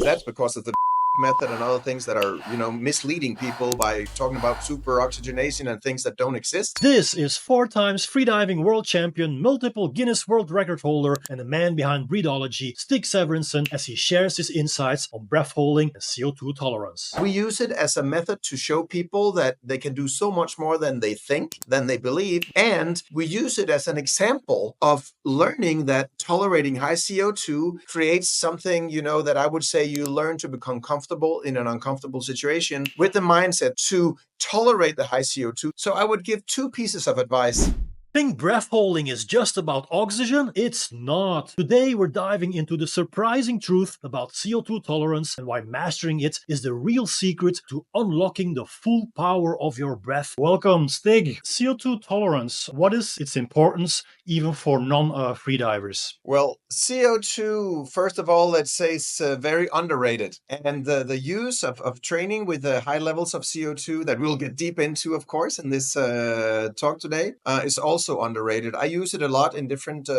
That's because of the method and other things that are, misleading people by talking about super oxygenation and things that don't exist. This is 4 times freediving world champion, multiple Guinness World Record holder, and the man behind breathology, Stig Severinsen, as he shares his insights on breath holding and CO2 tolerance. We use it as a method to show people that they can do so much more than they think, than they believe. And we use it as an example of learning that tolerating high CO2 creates something, that I would say you learn to become comfortable in an uncomfortable situation with the mindset to tolerate the high CO2. So I would give 2 pieces of advice. Think breath holding is just about oxygen? It's not. Today we're diving into the surprising truth about CO2 tolerance and why mastering it is the real secret to unlocking the full power of your breath. Welcome, Stig. CO2 tolerance, what is its importance even for non-freedivers? Well, CO2, first of all, let's say it's very underrated. And the use of training with high levels of CO2 that we'll get deep into, of course, in this talk today, is also underrated. I use it a lot in different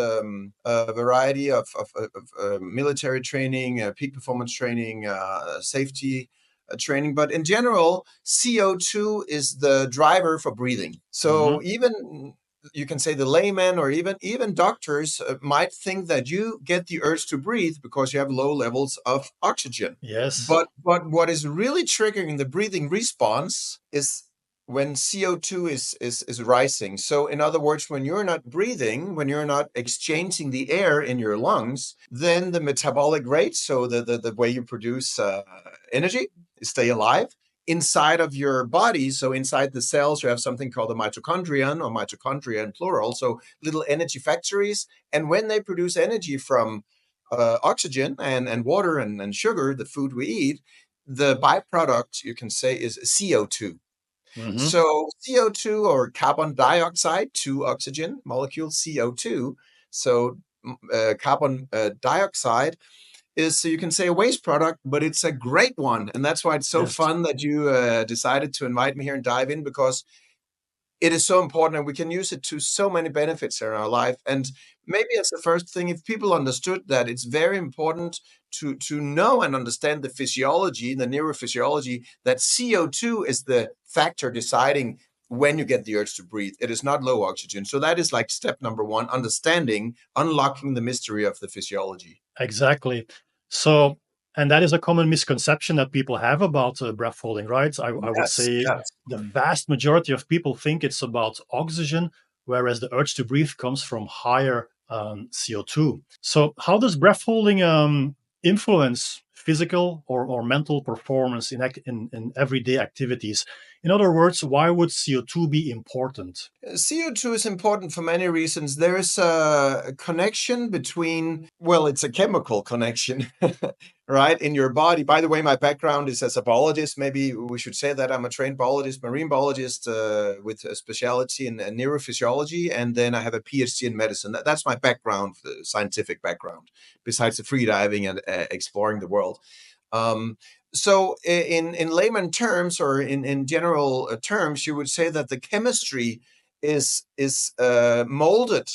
variety of military training, peak performance training, safety training. But in general, CO2 is the driver for breathing. So even you can say the layman or even doctors might think that you get the urge to breathe because you have low levels of oxygen. Yes. But what is really triggering the breathing response is when CO2 is rising. So in other words, when you're not breathing, when you're not exchanging the air in your lungs, then the metabolic rate, so the way you produce energy, stay alive, inside of your body, so inside the cells, you have something called a mitochondrion, or mitochondria in plural, so little energy factories. And when they produce energy from oxygen and water and sugar, the food we eat, the byproduct, you can say, is CO2. So CO2 or carbon dioxide, 2 oxygen molecule, CO2. So carbon dioxide is, so you can say, a waste product, but it's a great one. And that's why it's so fun that you decided to invite me here and dive in, because it is so important and we can use it to so many benefits in our life. And maybe as the first thing, if people understood that it's very important to know and understand the physiology, the neurophysiology, that CO2 is the factor deciding when you get the urge to breathe. It is not low oxygen. So that is like step number 1, understanding, unlocking the mystery of the physiology. Exactly. So, and that is a common misconception that people have about breath holding, right? I would say Yes. the vast majority of people think it's about oxygen, whereas the urge to breathe comes from higher CO2. So, how does breath holding influence physical or mental performance in everyday activities? In other words, why would CO2 be important? CO2 is important for many reasons. There is a connection between, well, it's a chemical connection, right, in your body. By the way, my background is as a biologist. Maybe we should say that I'm a trained biologist, marine biologist with a specialty in neurophysiology. And then I have a PhD in medicine. That's my background, the scientific background, besides the freediving and exploring the world. So in layman terms, or in general terms, you would say that the chemistry is molded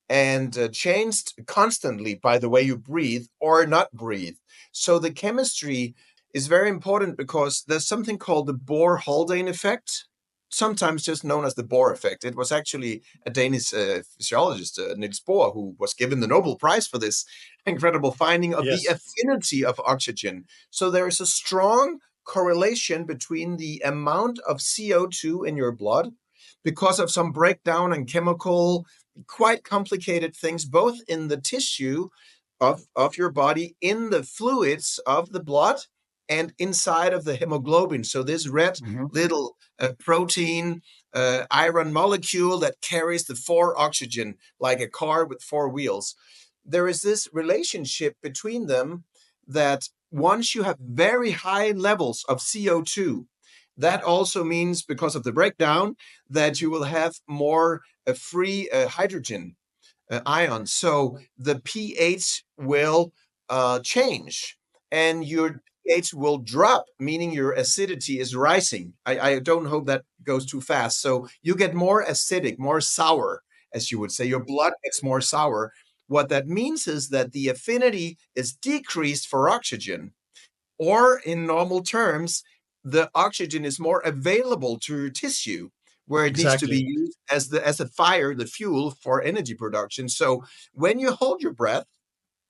and changed constantly by the way you breathe or not breathe. So the chemistry is very important because there's something called the BOHR-effect, sometimes just known as the BOHR-effect. It was actually a Danish physiologist, Niels Bohr, who was given the Nobel Prize for this incredible finding of the affinity of oxygen. So there is a strong correlation between the amount of CO2 in your blood because of some breakdown and chemical, quite complicated things, both in the tissue of your body, in the fluids of the blood, and inside of the hemoglobin. So this red little protein, iron molecule that carries the 4 oxygen, like a car with 4 wheels. There is this relationship between them that once you have very high levels of CO2, that also means, because of the breakdown, that you will have more free hydrogen ions. So the pH will change and your pH will drop, meaning your acidity is rising. I don't hope that goes too fast. So you get more acidic, more sour, as you would say. Your blood gets more sour. What that means is that the affinity is decreased for oxygen. Or in normal terms, the oxygen is more available to your tissue where it needs to be Exactly. used as a fire, the fuel for energy production. So when you hold your breath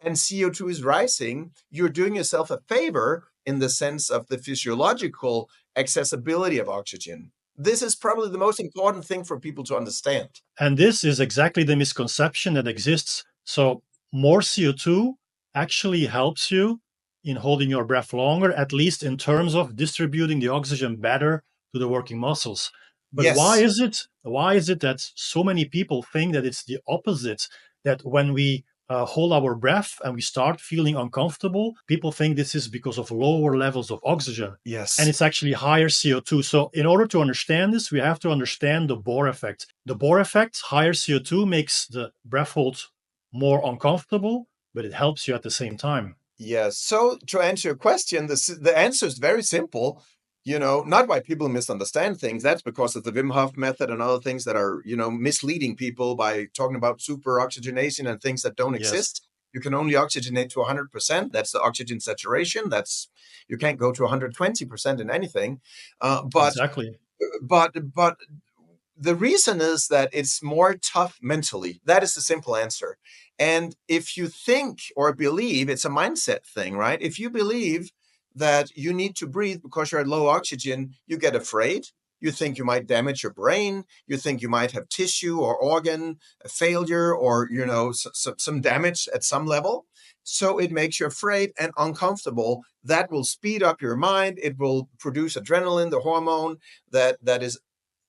and CO2 is rising, you're doing yourself a favor in the sense of the physiological accessibility of oxygen. This is probably the most important thing for people to understand. And this is exactly the misconception that exists. So, more CO2 actually helps you in holding your breath longer, at least in terms of distributing the oxygen better to the working muscles. But why Yes. is it? Why is it that so many people think that it's the opposite? That when we hold our breath and we start feeling uncomfortable, people think this is because of lower levels of oxygen, and Yes. it's actually higher CO2. So, in order to understand this, we have to understand the Bohr effect. The Bohr effect, higher CO2, makes the breath hold more uncomfortable, but it helps you at the same time. Yes. So to answer your question, the answer is very simple. Not why people misunderstand things. That's because of the Wim Hof method and other things that are, misleading people by talking about super oxygenation and things that don't Yes, exist. You can only oxygenate to 100%. That's the oxygen saturation. You can't go to 120% in anything. Uh, but exactly. but the reason is that it's more tough mentally. That is the simple answer. And if you think or believe, it's a mindset thing, right? If you believe that you need to breathe because you're at low oxygen, you get afraid. You think you might damage your brain. You think you might have tissue or organ failure, or some damage at some level. So it makes you afraid and uncomfortable. That will speed up your mind. It will produce adrenaline, the hormone that is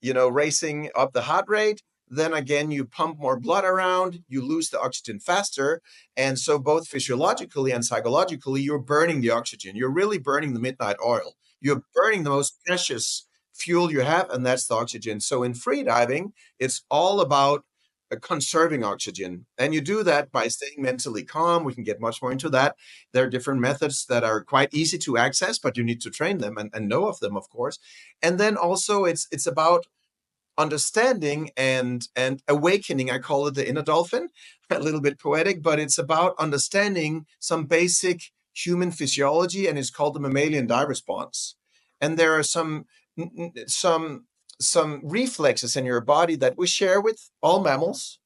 racing up the heart rate. Then again, you pump more blood around, you lose the oxygen faster. And so, both physiologically and psychologically, you're burning the oxygen. You're really burning the midnight oil. You're burning the most precious fuel you have, and that's the oxygen. So, in free diving, it's all about conserving oxygen. And you do that by staying mentally calm. We can get much more into that. There are different methods that are quite easy to access, but you need to train them and know of them, of course. And then also it's about understanding and awakening. I call it the inner dolphin, a little bit poetic, but it's about understanding some basic human physiology, and it's called the mammalian dive response. And there are some some reflexes in your body that we share with all mammals,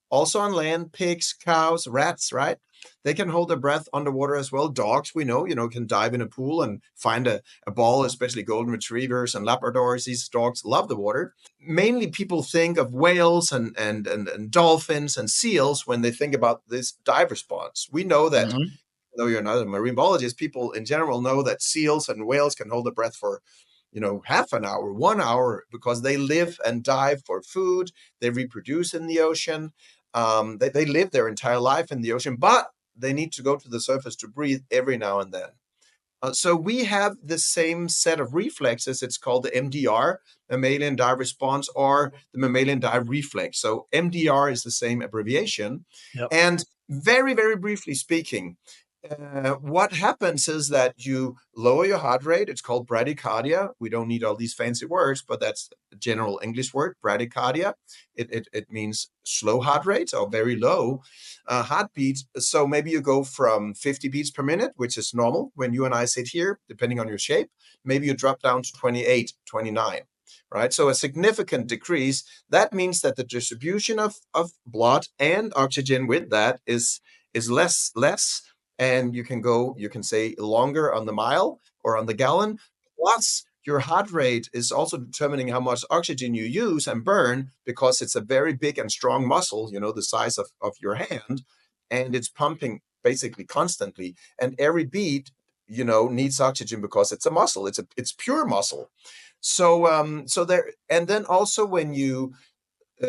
also on land, pigs, cows, rats, right? They can hold their breath underwater as well. Dogs, we know, can dive in a pool and find a ball, especially golden retrievers and Labradors. These dogs love the water. Mainly people think of whales and dolphins and seals when they think about this dive response. We know that, Mhm. though you're not a marine biologist, people in general know that seals and whales can hold their breath for half an hour, 1 hour, because they live and dive for food. They reproduce in the ocean. They live their entire life in the ocean, but they need to go to the surface to breathe every now and then. So we have the same set of reflexes. It's called the MDR, mammalian dive response, or the mammalian dive reflex. So MDR is the same abbreviation. Yep. And very, very briefly speaking, what happens is that you lower your heart rate. It's called bradycardia. We don't need all these fancy words, but that's a general English word, bradycardia. It means slow heart rate or very low heartbeat. So maybe you go from 50 beats per minute, which is normal when you and I sit here, depending on your shape. Maybe you drop down to 28, 29, right? So a significant decrease. That means that the distribution of blood and oxygen with that is less, and you can say longer on the mile or on the gallon. Plus, your heart rate is also determining how much oxygen you use and burn, because it's a very big and strong muscle, the size of your hand, and it's pumping basically constantly. And every beat, needs oxygen because it's a muscle. It's pure muscle. So there, and then also when you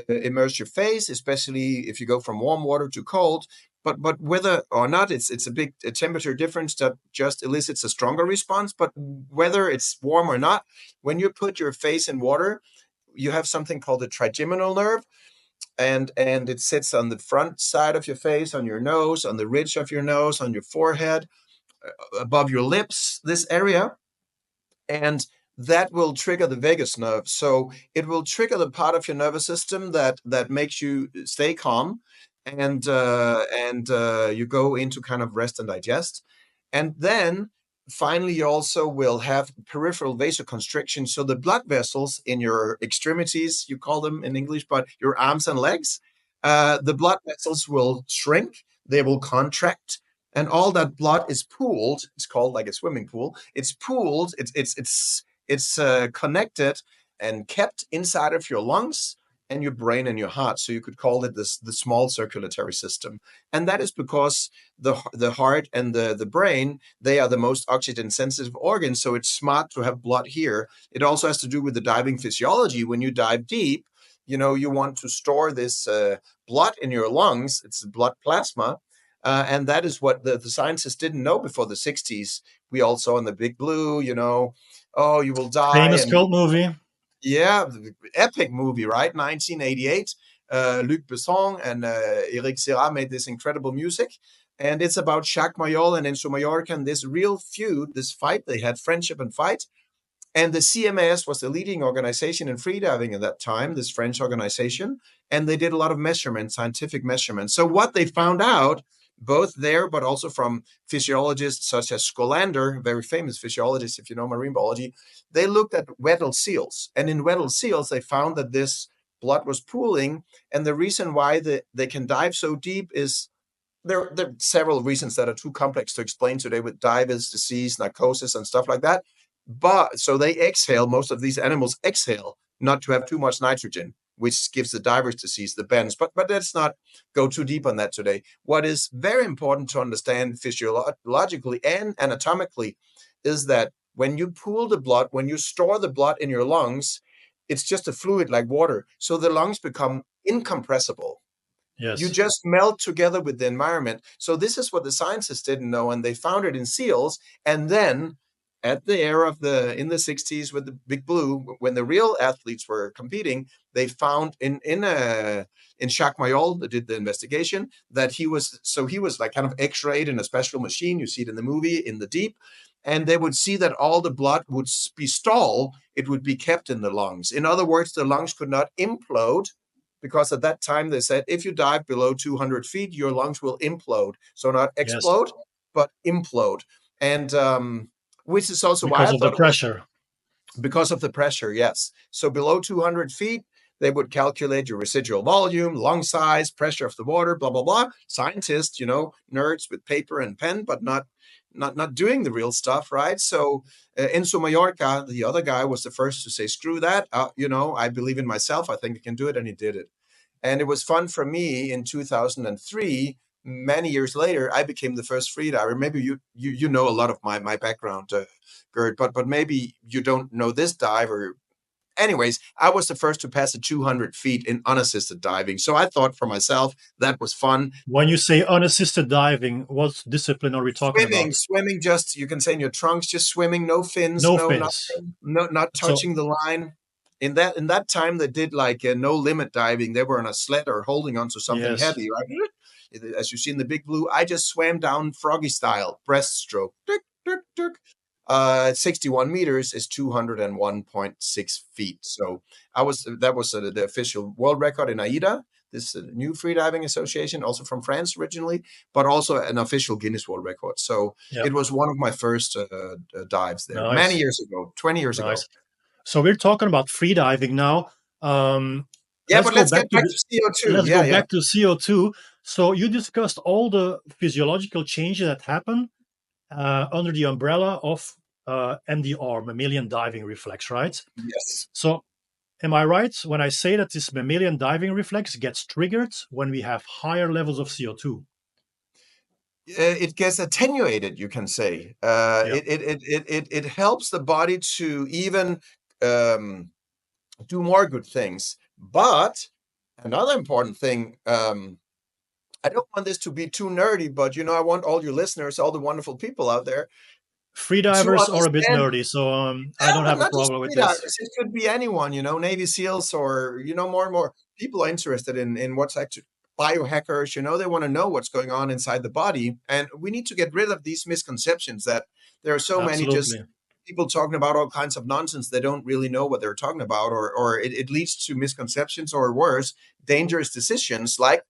immerse your face, especially if you go from warm water to cold. But whether or not it's a temperature difference that just elicits a stronger response. But whether it's warm or not, when you put your face in water, you have something called the trigeminal nerve, and it sits on the front side of your face, on your nose, on the ridge of your nose, on your forehead, above your lips, this area. And that will trigger the vagus nerve. So it will trigger the part of your nervous system that makes you stay calm, and you go into kind of rest and digest. And then finally, you also will have peripheral vasoconstriction. So the blood vessels in your extremities, you call them in English, but your arms and legs, the blood vessels will shrink, they will contract, and all that blood is pooled. It's called like a swimming pool. It's pooled. It's connected and kept inside of your lungs and your brain and your heart. So you could call it this the small circulatory system, and that is because the heart and the brain, they are the most oxygen sensitive organs. So it's smart to have blood here. It also has to do with the diving physiology. When you dive deep, you want to store this blood in your lungs. It's blood plasma. And that is what the scientists didn't know before the 60s. We all saw in the Big Blue, oh, you will die. Famous And cult movie. yeah, the epic movie, right? 1988. Luc Besson and Eric Serra made this incredible music. And it's about Jacques Mayol and Enzo Mallorca and this real feud, this fight they had, friendship and fight. And the CMAS was the leading organization in freediving at that time, this French organization. And they did a lot of measurements, scientific measurements. So what they found out, both there, but also from physiologists such as Scolander, very famous physiologist, if you know marine biology, they looked at Weddell seals. And in Weddell seals, they found that this blood was pooling. And the reason why they can dive so deep is there are several reasons that are too complex to explain today with divers, disease, narcosis, and stuff like that. But so they exhale, most of these animals exhale not to have too much nitrogen, which gives the diver's disease, the bends. But let's not go too deep on that today. What is very important to understand physiologically and anatomically is that when you pool the blood, when you store the blood in your lungs, it's just a fluid like water. So the lungs become incompressible. You Yes. just melt together with the environment. So this is what the scientists didn't know, and they found it in seals. And then at the era of in the 60s with the Big Blue, when the real athletes were competing, they found in Jacques Mayol that did the investigation that he was like kind of x-rayed in a special machine. You see it in the movie in the deep. And they would see that all the blood would be stalled. It would be kept in the lungs. In other words, the lungs could not implode, because at that time they said if you dive below 200 feet, your lungs will implode. So not Yes. explode, but implode. And which is also why Because I of the thought it was pressure. because of the pressure, yes. So below 200 feet, they would calculate your residual volume, lung size, pressure of the water, blah, blah, blah. Scientists, nerds with paper and pen, but not doing the real stuff, right? So Enzo Mallorca, the other guy, was the first to say, screw that. I believe in myself. I think I can do it. And he did it. And it was fun for me in 2003. Many years later, I became the first freediver. Maybe you know a lot of my background, Gert, but maybe you don't know this dive. Or anyways, I was the first to pass the 200 feet in unassisted diving. So I thought for myself that was fun. When you say unassisted diving, what discipline are we talking Swimming, about? swimming, just you can say in your trunks, just swimming, no fins, No no fins. nothing, no not So touching the line. In that time, they did like no limit diving. They were on a sled or holding onto something yes, heavy, right? As you see in the Big Blue, I just swam down froggy style, breaststroke. 61 meters is 201.6 feet. So that was the official world record in AIDA, this new freediving association, also from France originally, but also an official Guinness World Record. So yeah, it was one of my first dives there many nice, years ago, 20 years ago. nice. So we're talking about freediving now. Um, Yeah, let's but go let's back get to back the to CO2. let's Yeah, go yeah. back to CO2. So you discussed all the physiological changes that happen under the umbrella of MDR, mammalian diving reflex, right? Yes. So am I right when I say that this mammalian diving reflex gets triggered when we have higher levels of CO2? It gets attenuated, you can say. Yeah. It helps the body to even um, do more good things. But another important thing, I don't want this to be too nerdy, but I want all your listeners, all the wonderful people out there, to Freedivers are a bit understand. nerdy, so I Yeah, don't but have a not just problem with this. freedivers. It could be anyone, Navy SEALs, or more and more people are interested in what's actually biohackers. They want to know what's going on inside the body, and we need to get rid of these misconceptions that there are so many just Absolutely. people talking about all kinds of nonsense. They don't really know what they're talking about, or it leads to misconceptions, or worse, dangerous decisions like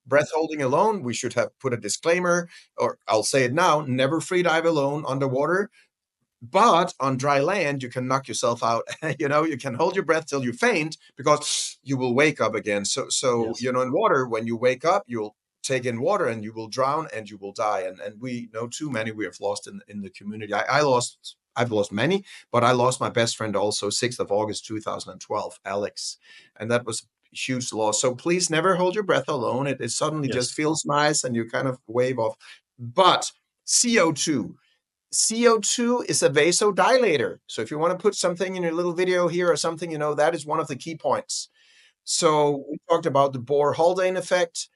breath holding alone. We should have put a disclaimer, or I'll say it now: never free dive alone underwater. But on dry land, you can knock yourself out. You can hold your breath till you faint because you will wake up again. So Yes. in water, when you wake up, you'll take in water and you will drown and you will die. And we know too many we have lost in the community. I've lost many, but I lost my best friend also 6th of August 2012, Alex. And that was a huge loss. So please never hold your breath alone. It suddenly just Yes. feels nice and you kind of wave off. But CO2. CO2 is a vasodilator. So if you want to put something in your little video here or something, that is one of the key points. So we talked about the Bohr-Haldane effect.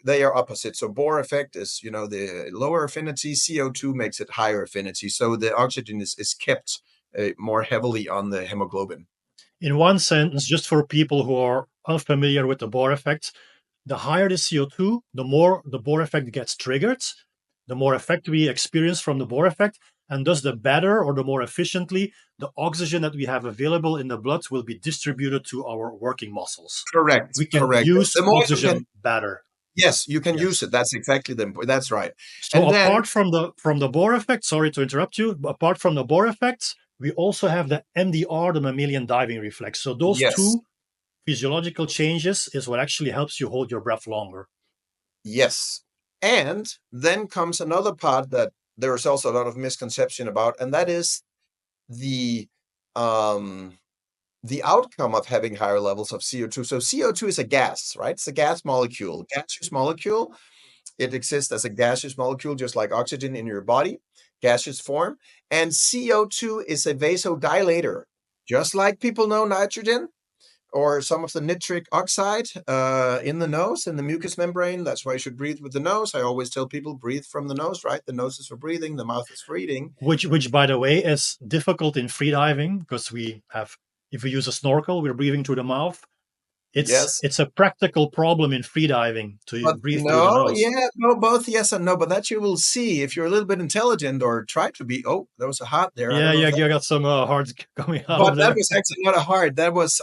They are opposite. So Bohr effect is, the lower affinity. CO2 makes it higher affinity. So the oxygen is kept more heavily on the hemoglobin. In one sentence, just for people who are unfamiliar with the Bohr effect, the higher the CO2, the more the Bohr effect gets triggered, the more effect we experience from the Bohr effect, and thus the better or the more efficiently the oxygen that we have available in the blood will be distributed to our working muscles. Correct. We can Correct. use The more you can, oxygen better. yes, you can use Yes. it. That's exactly that's right. So And then, apart from the Bohr effect, sorry to interrupt you, but apart from the Bohr effects, we also have the MDR, the mammalian diving reflex. So those yes, two physiological changes is what actually helps you hold your breath longer. yes. And then comes another part that there is also a lot of misconception about, and that is the um, the outcome of having higher levels of CO2. So CO2 is a gas, right? It's a gas molecule, gaseous molecule. It exists as a gaseous molecule, just like oxygen in your body, gaseous form. And CO2 is a vasodilator, just like people know nitrogen or some of the nitric oxide in the nose, in the mucous membrane. That's why you should breathe with the nose. I always tell people breathe from the nose, right? The nose is for breathing, the mouth is for eating. Which by the way is difficult in freediving because we have, if we use a snorkel, we're breathing through the mouth. Yes. It's a practical problem in freediving to But breathe through the no, nose. yeah, no, both yes and no. But that you will see if you're a little bit intelligent or try to be. Oh, there was a heart there. I Yeah, don't know yeah, if that. you got some hearts coming out But of that there. was actually not a heart.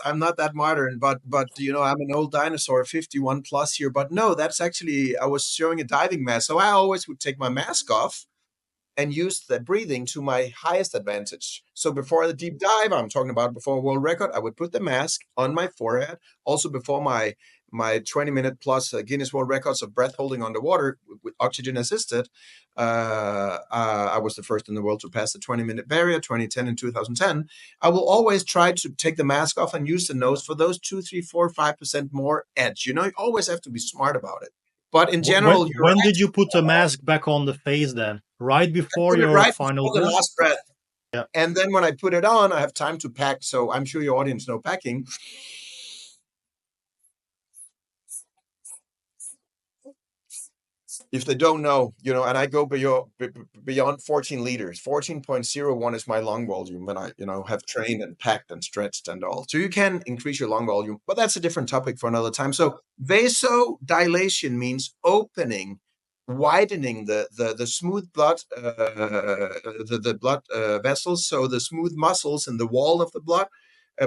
I'm not that modern. But I'm an old dinosaur, 51 plus here. But no, that's actually I was showing a diving mask. So I always would take my mask off and use that breathing to my highest advantage. So before the deep dive, I'm talking about before world record, I would put the mask on my forehead. Also before my 20-minute plus Guinness World Records of breath holding underwater with oxygen assisted, I was the first in the world to pass the 20-minute barrier, 2010 and 2010. I will always try to take the mask off and use the nose for those 2, 3, 4, 5% more edge. You always have to be smart about it. But in When general, you're when right. did you put the mask back on the face then? Right before Put it your right final before the burst? last breath. Yeah. And then when I put it on, I have time to pack. So I'm sure your audience know packing. If they don't know, and I go beyond 14 liters. 14.01 is my lung volume when I, have trained and packed and stretched and all. So you can increase your lung volume, but that's a different topic for another time. So vasodilation means opening, widening the smooth blood, the blood vessels. So the smooth muscles in the wall of the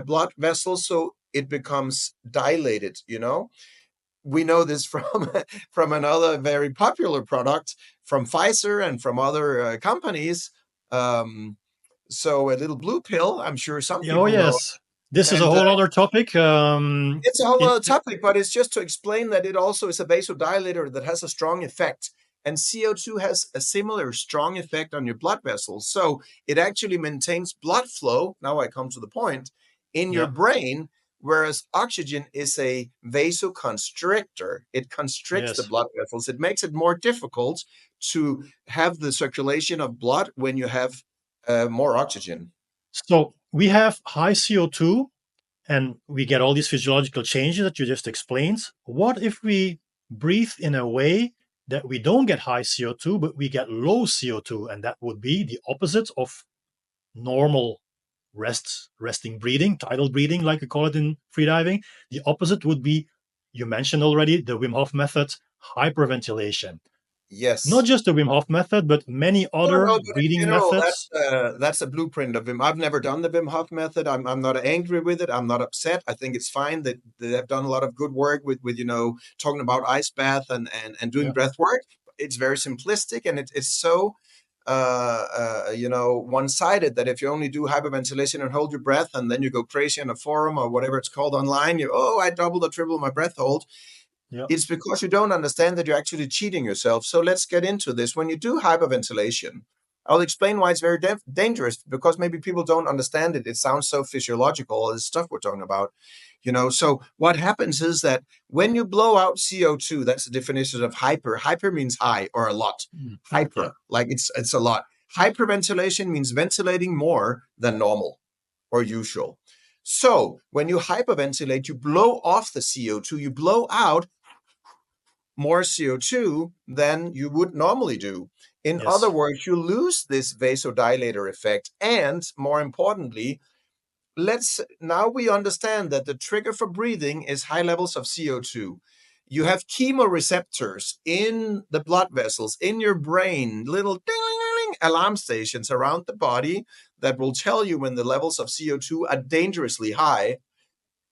blood vessels. So it becomes dilated. We know this from from another very popular product from Pfizer and from other companies. Um, so a little blue pill, I'm sure some Oh people know, yes. This is a and whole other topic. it's a whole It, other topic, but it's just to explain that it also is a vasodilator that has a strong effect. And CO2 has a similar strong effect on your blood vessels. So it actually maintains blood flow. Now I come to the point in your yeah. brain, whereas oxygen is a vasoconstrictor. It constricts the Yes. blood vessels. It makes it more difficult to have the circulation of blood when you have more oxygen. So we have high CO2 and we get all these physiological changes that you just explained. What if we breathe in a way that we don't get high CO2, but we get low CO2? And that would be the opposite of normal resting breathing, tidal breathing, like we call it in freediving. The opposite would be, you mentioned already, the Wim Hof method, hyperventilation. Not Yes. just the Wim Hof method, but many No, other no, but in breathing general, methods. that's a blueprint of Wim. I've never done the Wim Hof method. I'm not angry with it. I'm not upset. I think it's fine that they have done a lot of good work with talking about ice bath and doing Yeah. breath work. It's very simplistic and it's so one-sided, that if you only do hyperventilation and hold your breath and then you go crazy on a forum or whatever it's called online, I doubled or tripled my breath hold. Yeah. It's because you don't understand that you're actually cheating yourself. So let's get into this. When you do hyperventilation, I'll explain why it's very dangerous, because maybe people don't understand it. It sounds so physiological, all this stuff we're talking about. So what happens is that when you blow out CO2, that's the definition of hyper. Hyper means high or a lot. Yeah. Hyper, like it's a lot. Hyperventilation means ventilating more than normal or usual. So when you hyperventilate, you blow off the CO2, you blow out more CO2 than you would normally do. In Yes. other words, you lose this vasodilator effect. And more importantly, now we understand that the trigger for breathing is high levels of CO2. You have chemoreceptors in the blood vessels, in your brain, little ding, ding, ding, alarm stations around the body that will tell you when the levels of CO2 are dangerously high.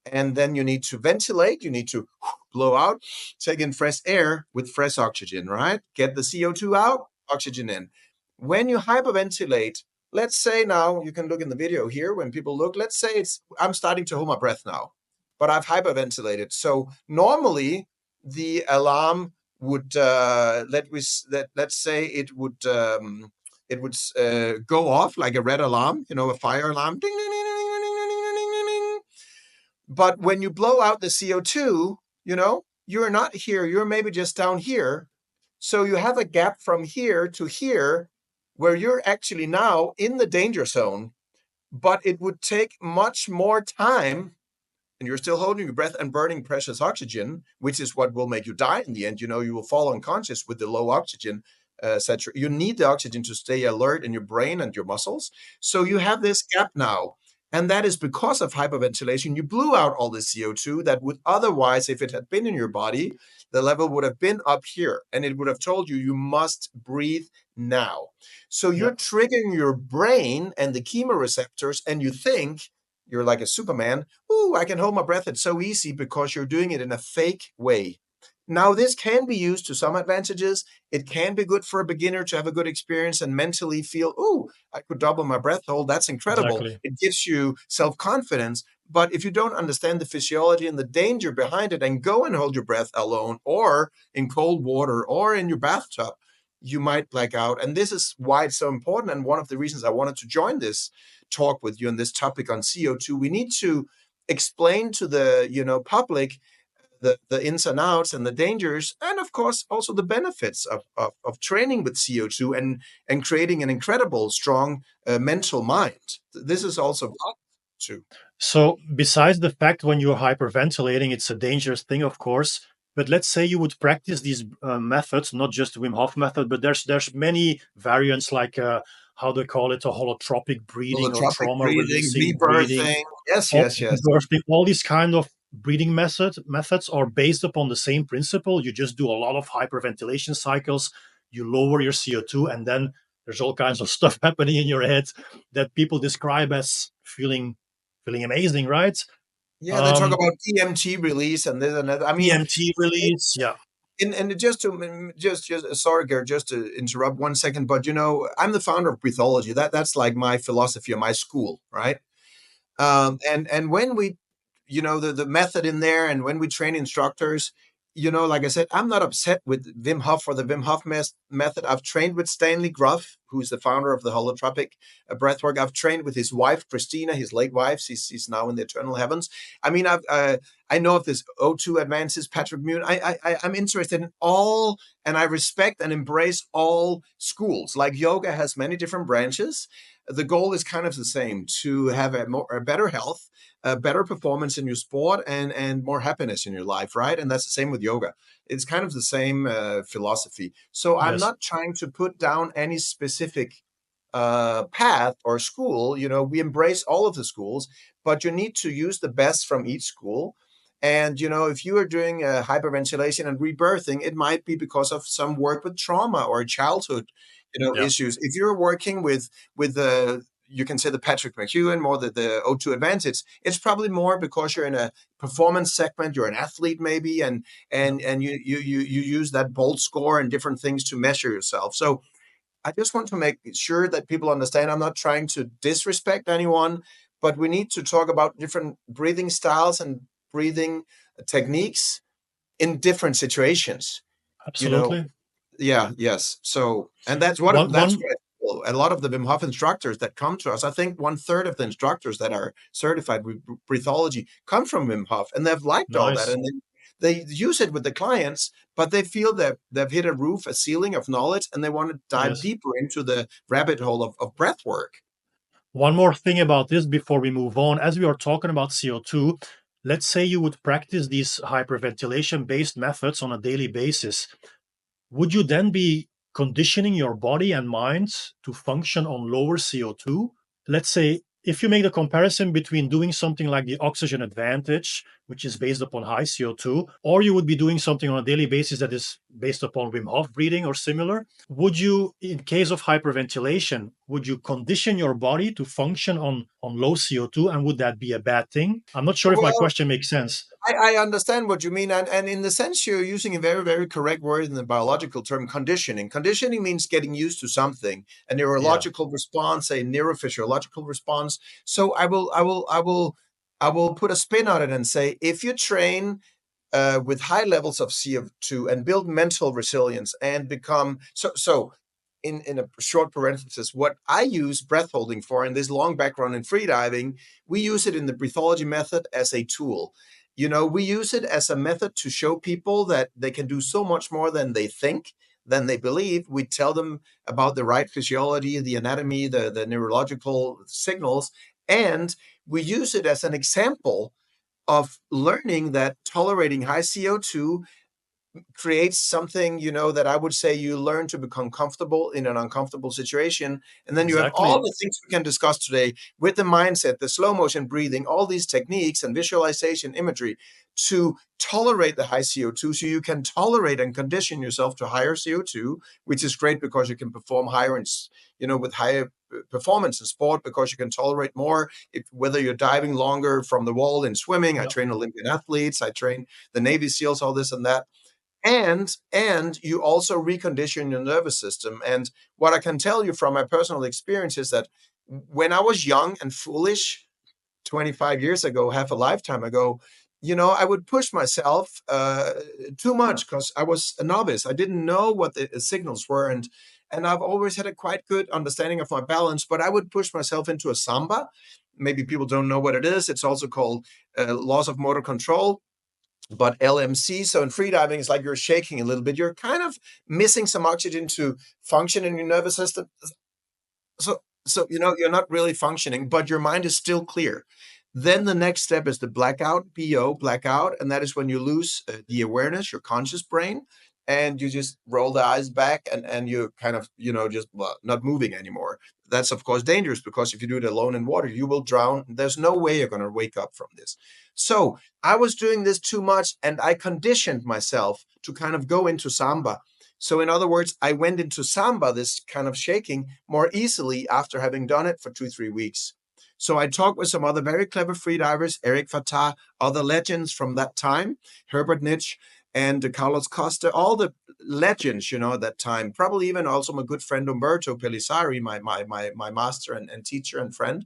And then you need to ventilate, you need to blow out, take in fresh air with fresh oxygen, right? Get the CO2 out, oxygen in. When you hyperventilate, let's say now, you can look in the video here when people look, let's say I'm starting to hold my breath now, but I've hyperventilated. So normally the alarm would, let's say it would go off like a red alarm, a fire alarm, ding, ding, ding, ding, ding, ding, ding, ding, ding, ding, ding. But when you blow out the CO2, you're not here, you're maybe just down here. So you have a gap from here to here where you're actually now in the danger zone, but it would take much more time, and you're still holding your breath and burning precious oxygen, which is what will make you die in the end. You will fall unconscious with the low oxygen saturation. You need the oxygen to stay alert in your brain and your muscles. So you have this gap now. And that is because of hyperventilation. You blew out all the CO2 that would otherwise, if it had been in your body, the level would have been up here. And it would have told you must breathe now. So you're triggering your brain and the chemoreceptors, and you think you're like a Superman. Ooh, I can hold my breath. It's so easy, because you're doing it in a fake way. Now, this can be used to some advantages. It can be good for a beginner to have a good experience and mentally feel, ooh, I could double my breath hold. That's incredible. Exactly. It gives you self-confidence. But if you don't understand the physiology and the danger behind it, and go and hold your breath alone or in cold water or in your bathtub, you might black out. And this is why it's so important. And one of the reasons I wanted to join this talk with you on this topic on CO2, we need to explain to the public the ins and outs and the dangers, and of course also the benefits of training with CO2 and creating an incredible strong mental mind. This is also too. So besides the fact when you're hyperventilating, it's a dangerous thing, of course. But let's say you would practice these methods, not just the Wim Hof method, but there's many variants, like how they call it, a holotropic breathing or Holotropic trauma breathing, releasing breathing, rebirthing. Yes, all, yes, yes. birthing, all these kind of breathing methods are based upon the same principle. You just do a lot of hyperventilation cycles, you lower your CO2, and then there's all kinds of stuff happening in your head that people describe as feeling amazing, right? Yeah, they talk Um, about EMT release and this and that. I mean, EMT release, yeah, and just sorry, Gert, just to interrupt 1 second, but I'm the founder of breathology. That's like my philosophy or my school, right? And when we, the method in there, and when we train instructors, like I said, I'm not upset with Wim Hof or the Wim Hof method. I've trained with Stanley Gruff, who's the founder of the holotropic breathwork. I've trained with his wife Christina, his late wife. She's now in the eternal heavens. I mean, I know of this O2 advances, Patrick Mune. I'm interested in all, and I respect and embrace all schools. Like yoga has many different branches. The goal is kind of the same: to have a better health, a better performance in your sport, and more happiness in your life, right? And that's the same with yoga. It's kind of the same philosophy. So I'm yes, not trying to put down any specific path or school. We embrace all of the schools, but you need to use the best from each school. And if you are doing hyperventilation and rebirthing, it might be because of some work with trauma or childhood, yeah, issues. If you're working with the, you can say, the Patrick McEwen, more the O2 advantage, it's probably more because you're in a performance segment, you're an athlete maybe, and you use that bolt score and different things to measure yourself. So I just want to make sure that people understand I'm not trying to disrespect anyone, but we need to talk about different breathing styles and breathing techniques in different situations. You know, Absolutely. yeah, yes. So, and that's One one what a lot of the Wim Hof instructors that come to us. I think one third of the instructors that are certified with breathology come from Wim Hof, and they've liked all that, Nice. and they use it with the clients, but they feel that they've hit a roof, a ceiling of knowledge, and they want to dive Yes. deeper into the rabbit hole of breath work. One more thing about this before we move on. As we are talking about CO2, let's say you would practice these hyperventilation based methods on a daily basis. Would you then be conditioning your body and mind to function on lower CO2? Let's say if you make the comparison between doing something like the oxygen advantage, which is based upon high CO2, or you would be doing something on a daily basis that is based upon Wim Hof breathing or similar, would you, in case of hyperventilation, would you condition your body to function on low CO2, and would that be a bad thing? I'm not sure if my Well, question makes sense. I understand what you mean, and in the sense you're using a very, very correct word in the biological term, conditioning. Conditioning means getting used to something, a Yeah, neurological response, a neurophysiological response. So I will put a spin on it and say, if you train with high levels of CO2 and build mental resilience and become so in a short parenthesis, what I use breath holding for in this long background in freediving, we use it in the breathology method as a tool. We use it as a method to show people that they can do so much more than they think, than they believe. We tell them about the right physiology, the anatomy, the neurological signals, and we use it as an example of learning that tolerating high CO2 creates something, that I would say you learn to become comfortable in an uncomfortable situation. And then you have all exactly. the things we can discuss today with the mindset, the slow motion breathing, all these techniques and visualization imagery to tolerate the high CO2 so you can tolerate and condition yourself to higher CO2, which is great because you can perform higher and, with higher performance in sport because you can tolerate more. Whether you're diving longer from the wall in swimming, I Yeah, train Olympian athletes, I train the Navy SEALs, all this and that, and you also recondition your nervous system. And what I can tell you from my personal experience is that when I was young and foolish 25 years ago, half a lifetime ago, I would push myself too much because I was a novice. I didn't know what the signals were, and I've always had a quite good understanding of my balance, but I would push myself into a samba. Maybe people don't know what it is. It's also called loss of motor control, but LMC. So in freediving, it's like you're shaking a little bit. You're kind of missing some oxygen to function in your nervous system. So you're not really functioning, but your mind is still clear. Then the next step is the blackout, BO, blackout, and that is when you lose the awareness, your conscious brain, and you just roll the eyes back and you kind of, just not moving anymore. That's of course dangerous because if you do it alone in water, you will drown. There's no way you're going to wake up from this. So I was doing this too much and I conditioned myself to kind of go into samba. So in other words, I went into samba, this kind of shaking, more easily after having done it for 2, 3 weeks. So I talked with some other very clever freedivers, Eric Fatah, other legends from that time, Herbert Nitsch and Carlos Costa, all the legends, at that time. Probably even also my good friend Umberto Pelissari, my master and teacher and friend.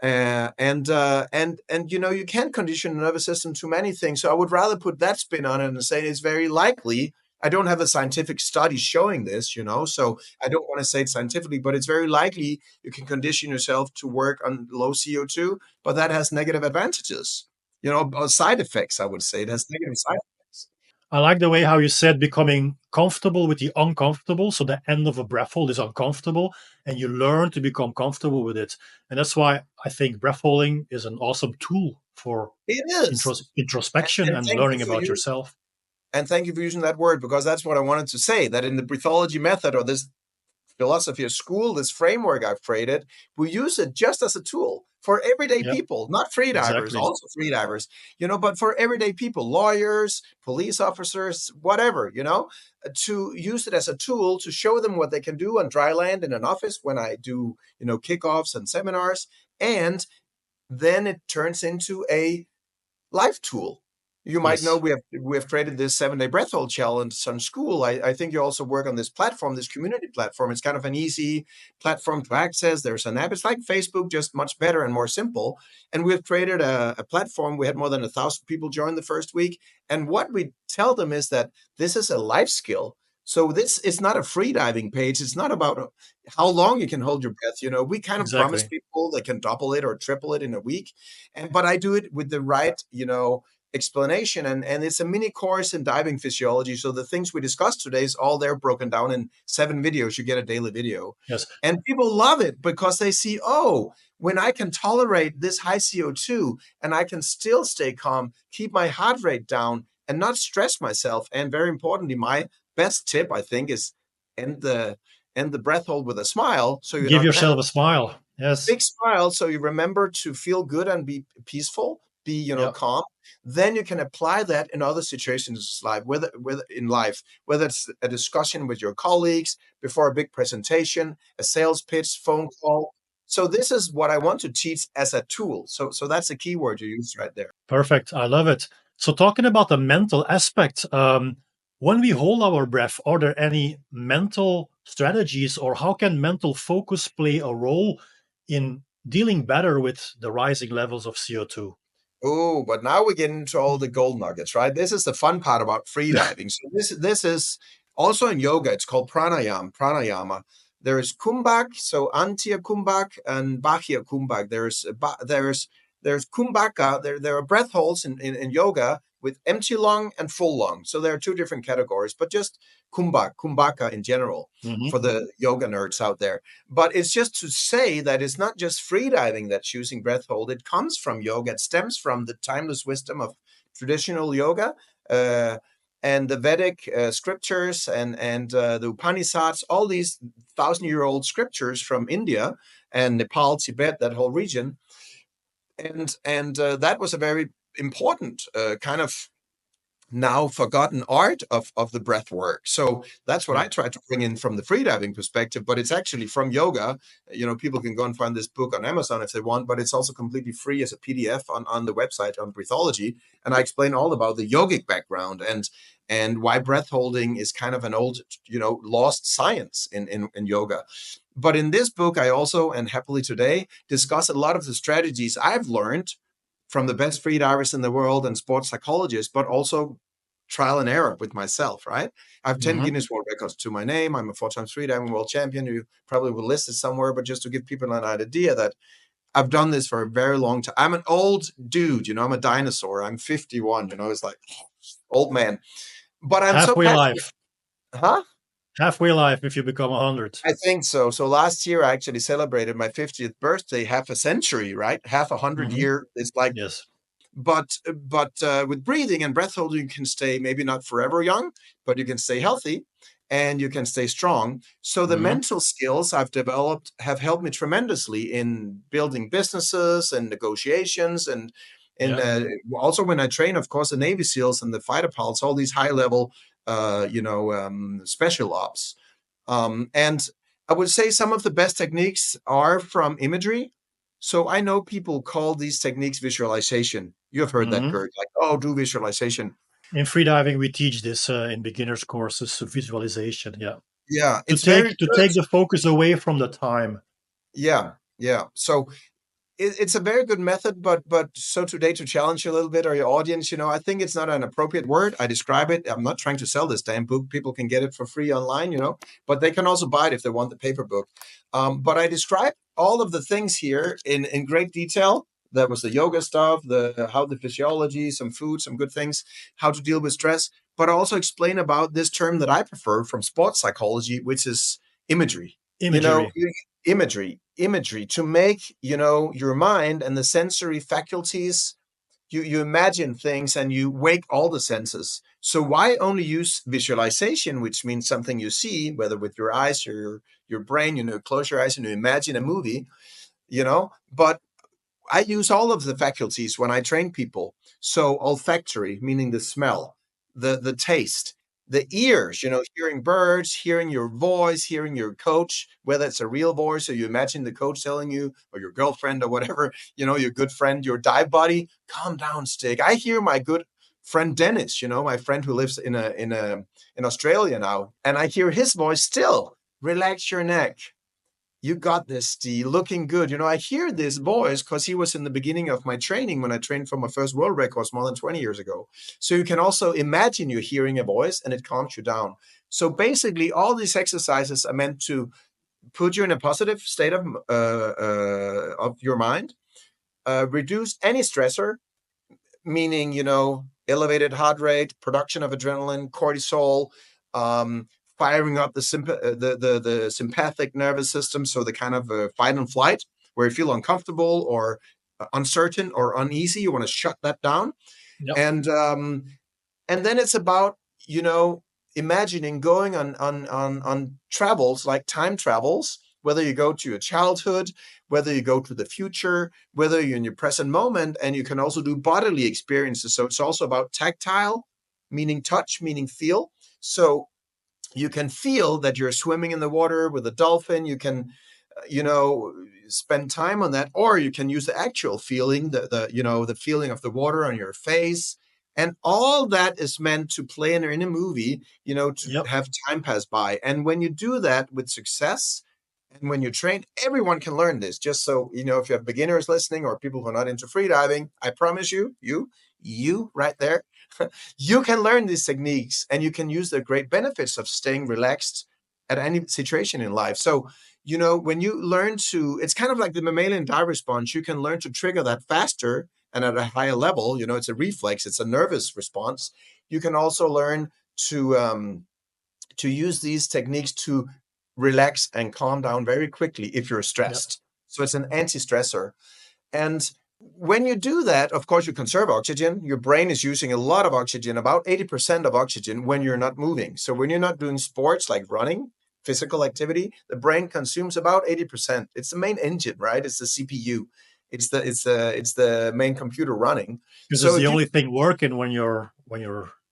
And you can't condition the nervous system to many things. So I would rather put that spin on it and say it's very likely. I don't have a scientific study showing this, so I don't want to say it scientifically, but it's very likely you can condition yourself to work on low CO2, but that has negative advantages, or side effects, I would say. It has negative side effects. I like the way how you said becoming comfortable with the uncomfortable. So the end of a breath hold is uncomfortable, and you learn to become comfortable with it. And that's why I think breath holding is an awesome tool for It is. introspection And and thank you learning for about you. yourself. And thank you for using that word because that's what I wanted to say, that in the breathology method or this philosophy of school, this framework I've created, we use it just as a tool for everyday Yeah, people, not freedivers, exactly. also freedivers, but for everyday people, lawyers, police officers, whatever, to use it as a tool to show them what they can do on dry land in an office when I do, kickoffs and seminars. And then it turns into a life tool. You might know Yes, we have created this 7-day breath hold challenge on school. I think you also work on this platform, this community platform. It's kind of an easy platform to access. There's an app. It's like Facebook, just much better and more simple. And we've created a platform. We had more than 1,000 people join the first week. And what we tell them is that this is a life skill. So this is not a free diving page. It's not about how long you can hold your breath. We kind of promise exactly. people they can double it or triple it in a week. But I do it with the right, explanation, and it's a mini course in diving physiology. So the things we discussed today is all there broken down in 7 videos. You get a daily video, Yes. and people love it because they see, oh, when I can tolerate this high CO2 and I can still stay calm, keep my heart rate down and not stress myself. And very importantly, my best tip, I think, is end the breath hold with a smile, so you Give don't have yourself a smile. Yes. big smile, so you remember to feel good and be peaceful, be Yeah. calm. Then you can apply that in other situations life, whether it's a discussion with your colleagues before a big presentation, a sales pitch, phone call. So this is what I want to teach as a tool. So that's a key word you use right there. Perfect. I love it. So, talking about the mental aspect, when we hold our breath, are there any mental strategies, or how can mental focus play a role in dealing better with the rising levels of CO2? Oh, but now we get into all the gold nuggets, right? This is the fun part about freediving. So this is also in yoga. It's called pranayama. There is kumbhak, so antiya kumbhak and bahya kumbhak. There's kumbhaka. There are breath holds in yoga with empty lung and full lung. So there are two different categories, but just kumbhaka in general Hmm. for the yoga nerds out there. But it's just to say that it's not just freediving that's using breath hold. It comes from yoga. It stems from the timeless wisdom of traditional yoga, uh, and the Vedic scriptures and the Upanishads, all these 1,000-year-old scriptures from India and Nepal, Tibet, that whole region. And that was a very important kind of now forgotten art of the breath work. So that's what Yeah. I try to bring in from the freediving perspective, but it's actually from yoga. People can go and find this book on Amazon if they want, but it's also completely free as a PDF on the website on Breathology. And I explain all about the yogic background and why breath holding is kind of an old, lost science in yoga. But in this book, I also, and happily today, discuss a lot of the strategies I've learned from the best free divers in the world and sports psychologists, but also trial and error with myself, right? I have 10 Hmm. Guinness World Records to my name. I'm a 4 times free diving world champion. You probably will list it somewhere, but just to give people an idea that I've done this for a very long time. I'm an old dude, I'm a dinosaur. I'm 51, it's like old man. But I'm so Halfway passionate. life. Huh? Halfway life if you become 100. I think so. So last year I actually celebrated my 50th birthday, half a century, right? Half a hundred Hmm. year. It's like, Yes. but with breathing and breath holding, you can stay maybe not forever young, but you can stay healthy and you can stay strong. So the Hmm. mental skills I've developed have helped me tremendously in building businesses and negotiations and Yeah. also when I train, of course, the Navy SEALs and the fighter pilots, all these high level, special ops. And I would say some of the best techniques are from imagery. So I know people call these techniques visualization. You have heard that, Hmm. Gert, like, oh, do visualization. In freediving, we teach this in beginners courses, so visualization. Yeah. Yeah, To it's very take to good. take the focus away from the time. Yeah, yeah. So it's a very good method, but so today to challenge you a little bit or your audience, I think it's not an appropriate word. I describe it. I'm not trying to sell this damn book. People can get it for free online, but they can also buy it if they want the paper book. But I describe all of the things here in great detail. That was the yoga stuff, the how the physiology, some food, some good things, how to deal with stress, but I also explain about this term that I prefer from sports psychology, which is imagery. You know, Imagery. imagery to make your mind and the sensory faculties, you imagine things and you wake all the senses. So why only use visualization, which means something you see, whether with your eyes or your brain, close your eyes and you imagine a movie, but I use all of the faculties when I train people. So olfactory, meaning the smell, the taste, the ears, hearing birds, hearing your voice, hearing your coach, whether it's a real voice or you imagine the coach telling you, or your girlfriend or whatever, your good friend, your dive buddy, calm down, Stig. I hear my good friend Dennis, my friend who lives in Australia now, and I hear his voice still. Relax your neck. You got this, Steve. Looking good. I hear this voice because he was in the beginning of my training when I trained for my first world records more than 20 years ago. So you can also imagine you're hearing a voice and it calms you down. So basically, all these exercises are meant to put you in a positive state of your mind, reduce any stressor, meaning, elevated heart rate, production of adrenaline, cortisol, firing up the sympathetic nervous system. So the kind of fight and flight where you feel uncomfortable or uncertain or uneasy, you want to shut that down. Yep. And then it's about, imagining going on travels, like time travels, whether you go to your childhood, whether you go to the future, whether you're in your present moment, and you can also do bodily experiences. So it's also about tactile, meaning touch, meaning feel. So you can feel that you're swimming in the water with a dolphin. You can, spend time on that, or you can use the actual feeling, the feeling of the water on your face. And all that is meant to play in a movie, to Yep. have time pass by. And when you do that with success, and when you train, everyone can learn this. Just so, if you have beginners listening or people who are not into freediving, I promise you right there, you can learn these techniques and you can use the great benefits of staying relaxed at any situation in life. So, when you learn to, it's kind of like the mammalian dive response, you can learn to trigger that faster and at a higher level. It's a reflex, it's a nervous response. You can also learn to use these techniques to relax and calm down very quickly if you're stressed. Yep. So it's an anti-stressor. And when you do that, of course, you conserve oxygen. Your brain is using a lot of oxygen, about 80% of oxygen when you're not moving. So when you're not doing sports like running, physical activity, the brain consumes about 80%. It's the main engine, right? It's the CPU. It's the main computer running. Because So it's if the you only thing working when you're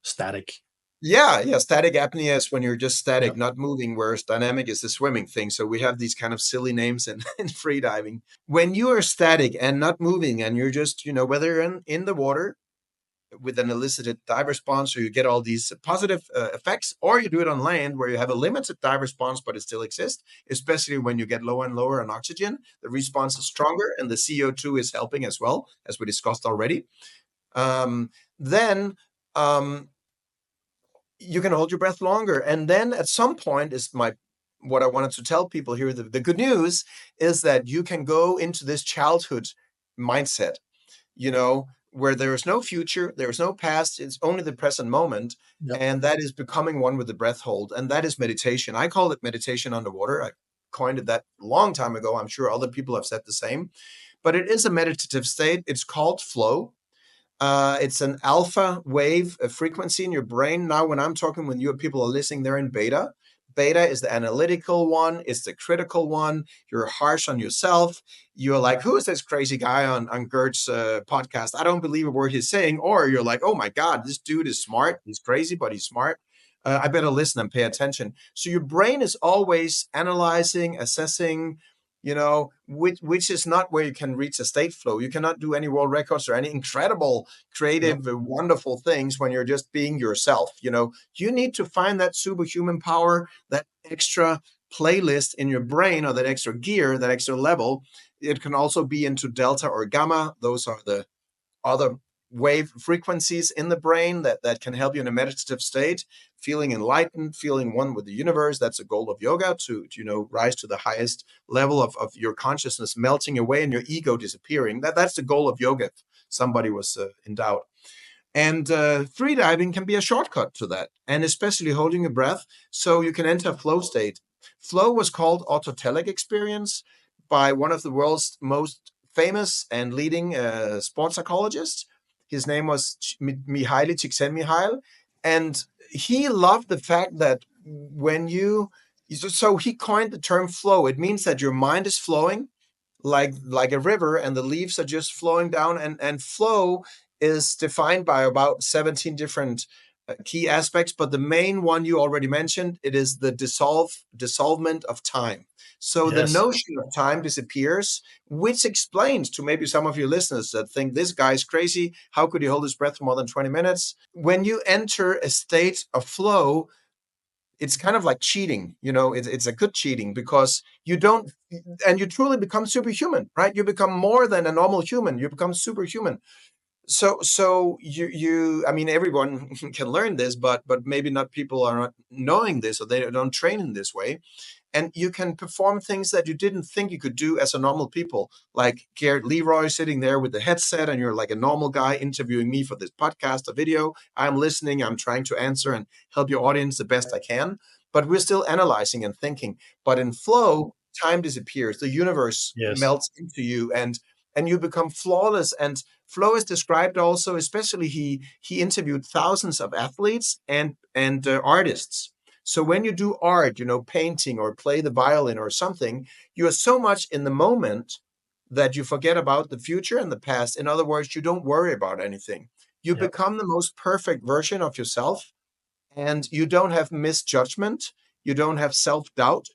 static. Yeah. Static apnea is when you're just static, Yep. not moving, whereas dynamic is the swimming thing. So we have these kind of silly names in freediving. When you are static and not moving, and you're just, whether you're in the water with an elicited dive response, or you get all these positive effects, or you do it on land where you have a limited dive response, but it still exists, especially when you get lower and lower on oxygen, the response is stronger, and the CO2 is helping as well, as we discussed already. Then you can hold your breath longer. And then at some point what I wanted to tell people here, the good news is that you can go into this childhood mindset, where there is no future, there is no past, it's only the present moment. Yep. And that is becoming one with the breath hold. And that is meditation. I call it meditation underwater. I coined it that a long time ago. I'm sure other people have said the same, but it is a meditative state. It's called flow. It's an alpha wave frequency in your brain. Now, when I'm talking, when you people are listening, they're in beta. Beta is the analytical one. It's the critical one. You're harsh on yourself. You're like, who is this crazy guy on Gert's podcast? I don't believe a word he's saying. Or you're like, oh my God, this dude is smart. He's crazy, but he's smart. I better listen and pay attention. So your brain is always analyzing, assessing, which is not where you can reach a state flow. You cannot do any world records or any incredible, creative, wonderful things when you're just being yourself. You need to find that superhuman power, that extra playlist in your brain, or that extra gear, that extra level. It can also be into delta or gamma. Those are the other wave frequencies in the brain that can help you in a meditative state, feeling enlightened, feeling one with the universe. That's a goal of yoga, to rise to the highest level of your consciousness, melting away and your ego disappearing. That's the goal of yoga, if somebody was in doubt. And freediving can be a shortcut to that, and especially holding your breath so you can enter flow state. Flow was called autotelic experience by one of the world's most famous and leading sports psychologists. His name was Mihaly Csikszentmihalyi, and he loved the fact that so he coined the term flow. It means that your mind is flowing like a river, and the leaves are just flowing down. And flow is defined by about 17 different key aspects, but the main one you already mentioned, it is the dissolvement of time. So the Yes. notion of time disappears, which explains to maybe some of your listeners that think this guy's crazy. How could he hold his breath for more than 20 minutes? When you enter a state of flow, it's kind of like cheating, it's a good cheating, because you don't, and you truly become superhuman, right? You become more than a normal human, you become superhuman. So I mean, everyone can learn this, but maybe not, people are not knowing this, or they don't train in this way. And you can perform things that you didn't think you could do as a normal people, like Gert Leroy sitting there with the headset, and you're like a normal guy interviewing me for this podcast, a video. I'm listening, I'm trying to answer and help your audience the best I can, but we're still analyzing and thinking. But in flow, time disappears, the universe Yes. melts into you, and you become flawless. And flow is described also, especially he interviewed thousands of athletes and artists. So when you do art, painting or play the violin or something, you are so much in the moment that you forget about the future and the past. In other words, you don't worry about anything. You Yep. become the most perfect version of yourself, and you don't have misjudgment. You don't have self-doubt.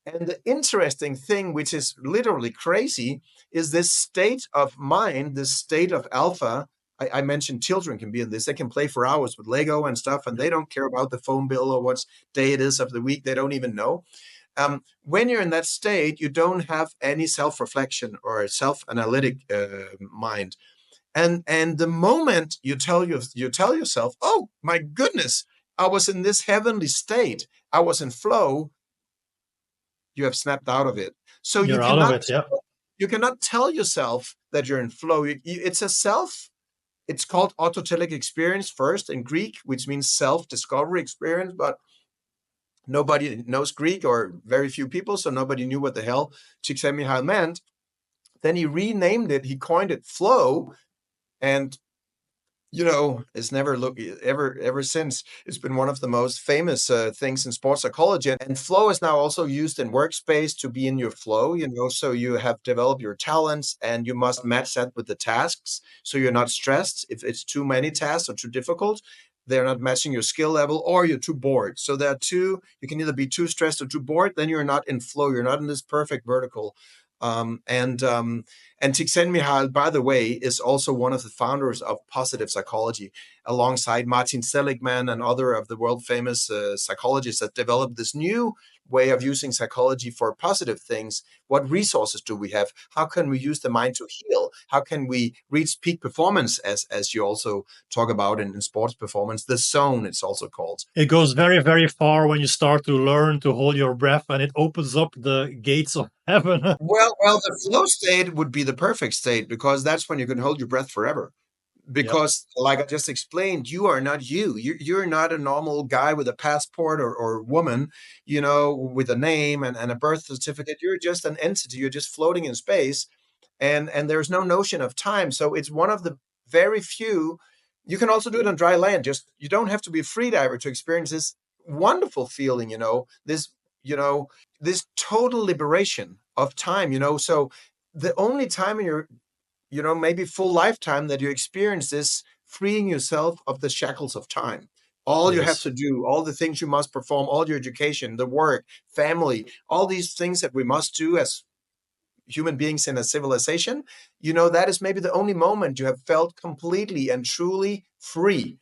And the interesting thing, which is literally crazy, is this state of mind, this state of alpha. I mentioned children can be in this. They can play for hours with Lego and stuff, and Yep. they don't care about the phone bill or what day it is of the week. They don't even know. When you're in that state, you don't have any self-reflection or a self-analytic mind. And the moment you tell yourself, "Oh my goodness, I was in this heavenly state. I was in flow," you have snapped out of it. So You're out of it. Yeah. you cannot tell yourself that you're in flow. It's called autotelic experience first in Greek, which means self-discovery experience, but nobody knows Greek, or very few people, so nobody knew what the hell Csikszentmihalyi meant. Then he renamed it, he coined it flow, and it's never look ever since. It's been one of the most famous things in sports psychology. And flow is now also used in workspace to be in your flow. So you have developed your talents, and you must match that with the tasks, so you're not stressed if it's too many tasks or too difficult. They're not matching your skill level, or you're too bored. So there are two. You can either be too stressed or too bored. Then you're not in flow. You're not in this perfect vertical. And Csikszentmihalyi, by the way, is also one of the founders of positive psychology, alongside Martin Seligman and other of the world famous psychologists that developed this new way of using psychology for positive things. What resources do we have? How can we use the mind to heal? How can we reach peak performance, as you also talk about in sports performance? The zone, it's also called. It goes very, very far when you start to learn to hold your breath, and it opens up the gates of heaven. Well, the flow state would be the perfect state, because that's when you can hold your breath forever. Yep. Because, like I just explained, you are not you. You're not a normal guy with a passport, or woman, with a name and a birth certificate. You're just an entity. You're just floating in space, and there's no notion of time. So it's one of the very few. You can also do it on dry land. Just, you don't have to be a freediver to experience this wonderful feeling. You know this total liberation of time. So the only time in your maybe full lifetime that you experience this freeing yourself of the shackles of time. All you have Yes. to do, all the things you must perform, all your education, the work, family, all these things that we must do as human beings in a civilization, that is maybe the only moment you have felt completely and truly free,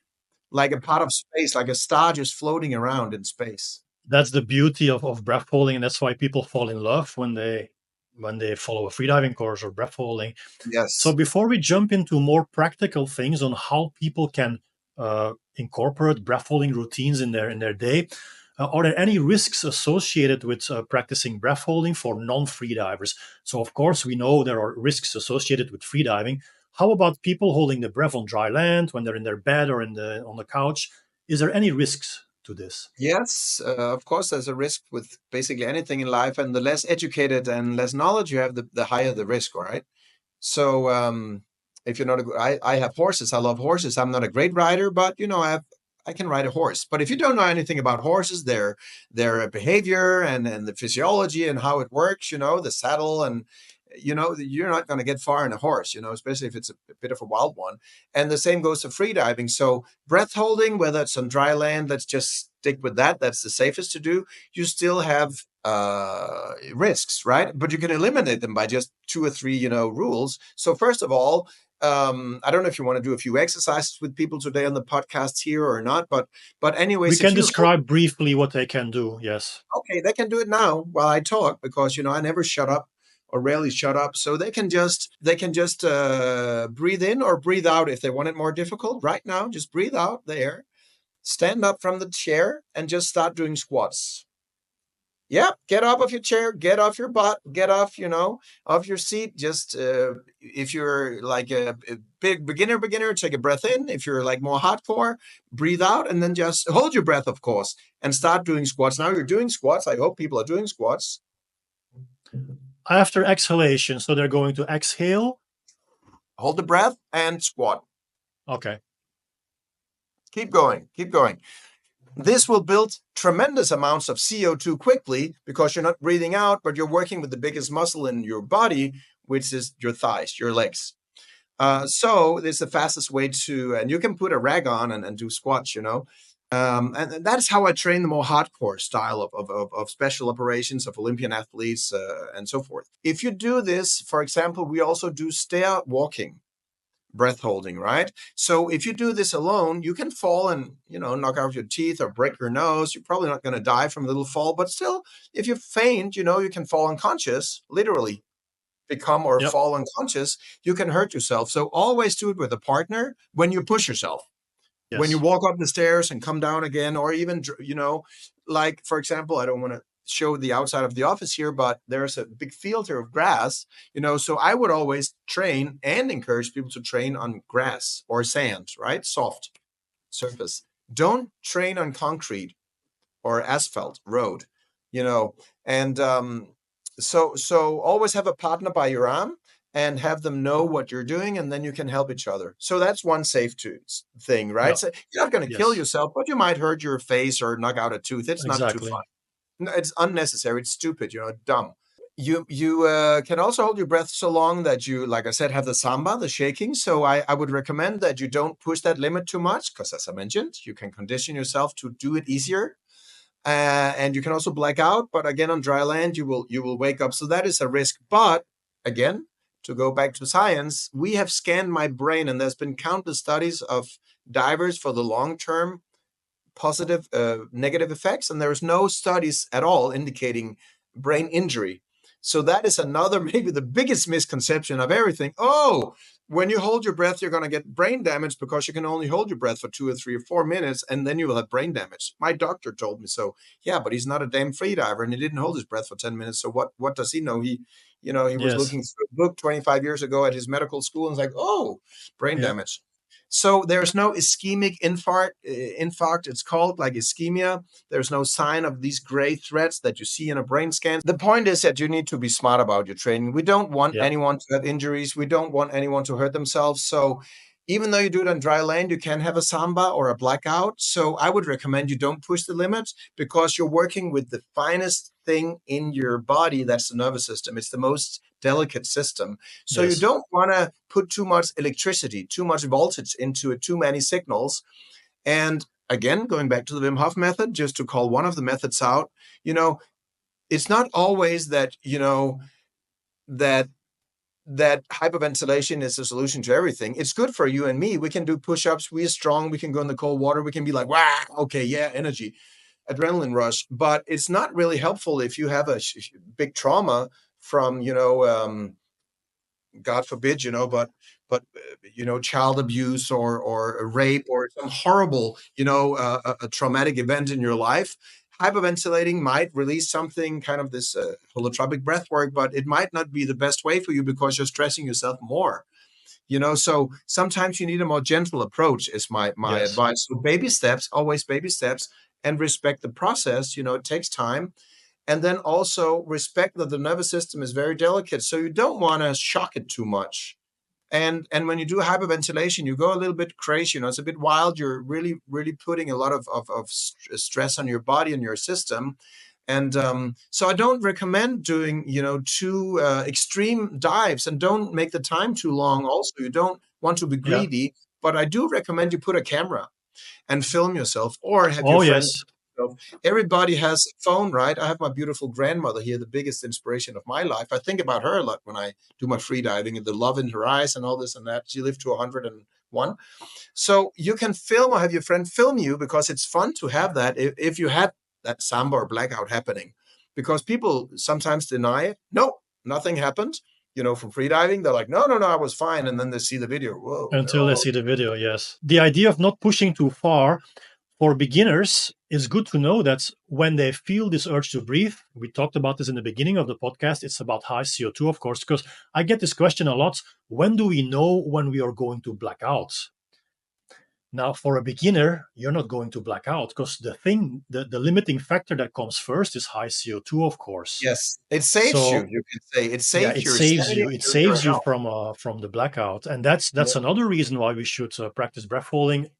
like a part of space, like a star just floating around in space. That's the beauty of breath holding, and that's why people fall in love when they follow a freediving course or breath holding. So Yes. before we jump into more practical things on how people can incorporate breath holding routines in their day, are there any risks associated with practicing breath holding for non-freedivers? So of course we know there are risks associated with freediving. How about people holding the breath on dry land when they're in their bed or on the couch? Is there any risks to this? Yes, of course, there's a risk with basically anything in life, and the less educated and less knowledge you have, the higher the risk, right? So, if you're not I have horses. I love horses. I'm not a great rider, but I can ride a horse. But if you don't know anything about horses, their behavior and the physiology and how it works, the saddle and you're not going to get far in a horse, especially if it's a bit of a wild one. And the same goes to freediving. So breath holding, whether it's on dry land, let's just stick with that. That's the safest to do. You still have risks, right? But you can eliminate them by just 2 or 3, rules. So first of all, I don't know if you want to do a few exercises with people today on the podcast here or not, but anyways, We can describe briefly what they can do. Yes. Okay, they can do it now while I talk, because I never shut up or rarely shut up. So they can just breathe in or breathe out if they want it more difficult. Right now, just breathe out the air, stand up from the chair, and just start doing squats. Yeah, get up of your chair, get off your butt, get off, off your seat. Just if you're like a big beginner, take a breath in. If you're like more hardcore, breathe out, and then just hold your breath, of course, and start doing squats. Now you're doing squats. I hope people are doing squats. After exhalation, so they're going to exhale. Hold the breath and squat. Okay. Keep going, keep going. This will build tremendous amounts of CO2 quickly, because you're not breathing out, but you're working with the biggest muscle in your body, which is your thighs, your legs. So this is the fastest way to, and you can put a rag on and do squats, and that's how I train the more hardcore style of special operations, of Olympian athletes, and so forth. If you do this, for example, we also do stair walking, breath holding, right? So if you do this alone, you can fall and, knock out your teeth or break your nose. You're probably not going to die from a little fall, but still, if you faint, you can fall unconscious, literally become or fall unconscious. You can hurt yourself. So always do it with a partner when you push yourself. Yes. When you walk up the stairs and come down again, or even, like, for example, I don't want to show the outside of the office here, but there's a big field here of grass, so I would always train and encourage people to train on grass or sand, right? Soft surface. Don't train on concrete or asphalt road, and so always have a partner by your arm and have them know what you're doing, and then you can help each other. So that's one safe thing, right? So you're not going to kill yourself, but you might hurt your face or knock out a tooth. It's not too fun. No, it's unnecessary. It's stupid, dumb. You can also hold your breath so long that you, like I said, have the samba, the shaking. So I would recommend that you don't push that limit too much, because as I mentioned, you can condition yourself to do it easier. And you can also black out, but again, on dry land, you will wake up. So that is a risk. But again, to go back to science, we have scanned my brain, and there's been countless studies of divers for the long-term positive, negative effects, and there's no studies at all indicating brain injury. So that is another, maybe the biggest misconception of everything. Oh, when you hold your breath, you're going to get brain damage because you can only hold your breath for 2 or 3 or 4 minutes, and then you will have brain damage. My doctor told me so. Yeah, but he's not a damn freediver, and he didn't hold his breath for 10 minutes. So what does he know? He was looking through a book 25 years ago at his medical school, and was like, oh, brain damage. So there's no ischemic infarct. It's called, like, ischemia. There's no sign of these gray threads that you see in a brain scan. The point is that you need to be smart about your training. We don't want anyone to have injuries. We don't want anyone to hurt themselves. So even though you do it on dry land, you can have a samba or a blackout. So I would recommend you don't push the limits, because you're working with the finest thing in your body. That's the nervous system. It's the most delicate system. So you don't want to put too much electricity, too much voltage into it, too many signals. And again, going back to the Wim Hof method, just to call one of the methods out, it's not always that, that hyperventilation is the solution to everything. It's good for you and me. We can do push-ups. We're strong. We can go in the cold water. We can be like, wow, okay, yeah, energy, adrenaline rush. But it's not really helpful if you have a big trauma from, God forbid, but child abuse or rape or some horrible, a traumatic event in your life. Hyperventilating might release something, kind of this holotropic breath work, but it might not be the best way for you because you're stressing yourself more. So sometimes you need a more gentle approach, is my advice. So baby steps, always baby steps, and respect the process. It takes time. And then also respect that the nervous system is very delicate. So you don't want to shock it too much. And when you do hyperventilation, you go a little bit crazy. It's a bit wild. You're really, really putting a lot of stress on your body and your system. And so I don't recommend doing, too extreme dives, and don't make the time too long. Also, you don't want to be Yeah. greedy, but I do recommend you put a camera and film yourself, or have your Oh, friend. yes. Everybody has a phone, right? I have my beautiful grandmother here, the biggest inspiration of my life. I think about her a lot when I do my free diving, and the love in her eyes and all this and that. She lived to 101. So you can film, or have your friend film you, because it's fun to have that if you had that samba or blackout happening. Because people sometimes deny it. No, nothing happened. From freediving, they're like, no, no, no, I was fine. And then they see the video. Whoa, they're Until they all. see the video, yes. The idea of not pushing too far for beginners is good to know that when they feel this urge to breathe, we talked about this in the beginning of the podcast, it's about high CO2, of course, because I get this question a lot. When do we know when we are going to black out? Now, for a beginner, you're not going to black out because the limiting factor that comes first is high CO2, of course. Yes, it saves you. So You could say it yeah, saves it your saves sanity you. It and your saves you health. from the blackout, and that's Yeah. another reason why we should practice breath holding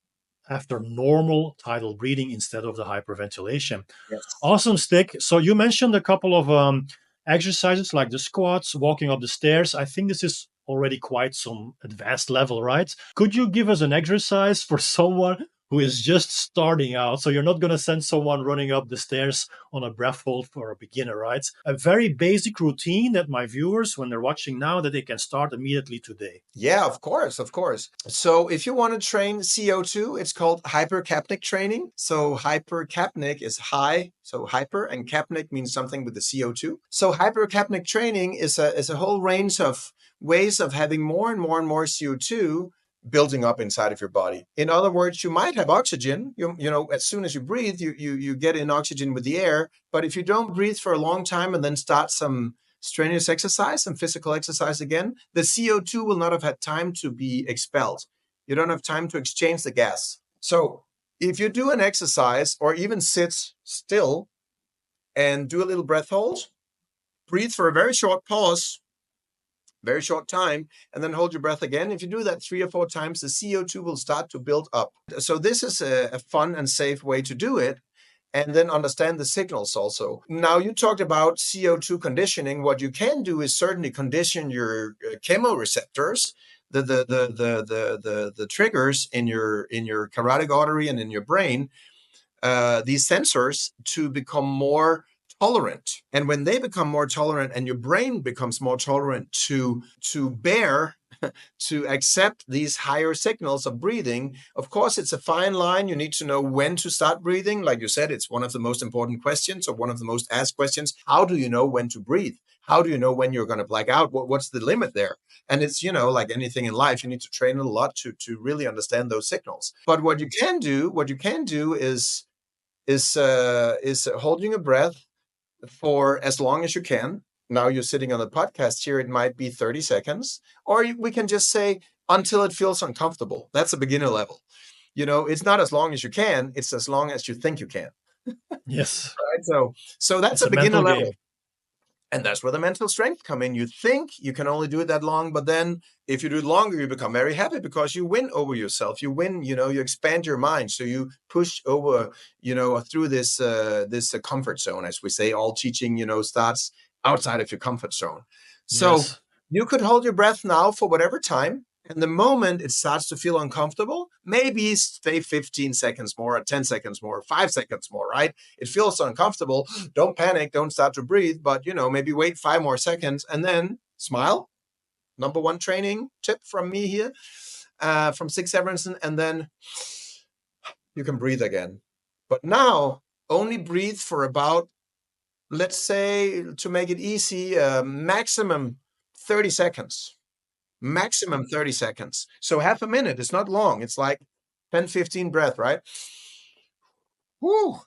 after normal tidal breathing instead of the hyperventilation. Yes. Awesome, Stick. So you mentioned a couple of exercises like the squats, walking up the stairs. I think this is already quite some advanced level, right? Could you give us an exercise for someone who is just starting out? So you're not going to send someone running up the stairs on a breath hold for a beginner, right? A very basic routine that my viewers, when they're watching now, that they can start immediately today. Yeah, of course, of course. So if you want to train CO2, it's called hypercapnic training. So hypercapnic is high, so hyper, and capnic means something with the CO2. So hypercapnic training is a whole range of ways of having more and more and more CO2 building up inside of your body. In other words, you might have oxygen. As soon as you breathe, you get in oxygen with the air. But if you don't breathe for a long time and then start some strenuous exercise and physical exercise again, the CO2 will not have had time to be expelled. You don't have time to exchange the gas. So if you do an exercise, or even sit still and do a little breath hold, breathe for a very short pause, very short time, and then hold your breath again. If you do that 3 or 4 times, the CO2 will start to build up. So this is a fun and safe way to do it. And then understand the signals also. Now, you talked about CO2 conditioning. What you can do is certainly condition your chemoreceptors, the triggers in your carotid artery and in your brain, these sensors, to become more tolerant. And when they become more tolerant, and your brain becomes more tolerant to bear to accept these higher signals of breathing. Of course, it's a fine line. You need to know when to start breathing. Like you said, it's one of the most important questions, or one of the most asked questions. How do you know when to breathe? How do you know when you're going to black out? What's the limit there? And it's, like anything in life, you need to train a lot to really understand those signals. But what you can do is holding a breath for as long as you can. Now you're sitting on the podcast here, it might be 30 seconds, or we can just say until it feels uncomfortable. That's a beginner level. It's not as long as you can, it's as long as you think you can. Yes, Right? So that's it's a a beginner mental level. game. And that's where the mental strength come in. You think you can only do it that long, but then if you do it longer, you become very happy because you win over yourself. You win, you expand your mind. So you push over, through this comfort zone, as we say. All teaching, starts outside of your comfort zone. So Yes. you could hold your breath now for whatever time. And the moment it starts to feel uncomfortable, maybe stay 15 seconds more, or 10 seconds more, 5 seconds more, right? It feels uncomfortable. Don't panic. Don't start to breathe. But, maybe wait 5 more seconds and then smile. Number one training tip from me here, from Stig Severinsen. And then you can breathe again. But now only breathe for about, let's say, to make it easy, maximum 30 seconds. Maximum 30 seconds. So half a minute. It's not long. It's like 10, 15 breath, right? Whoo.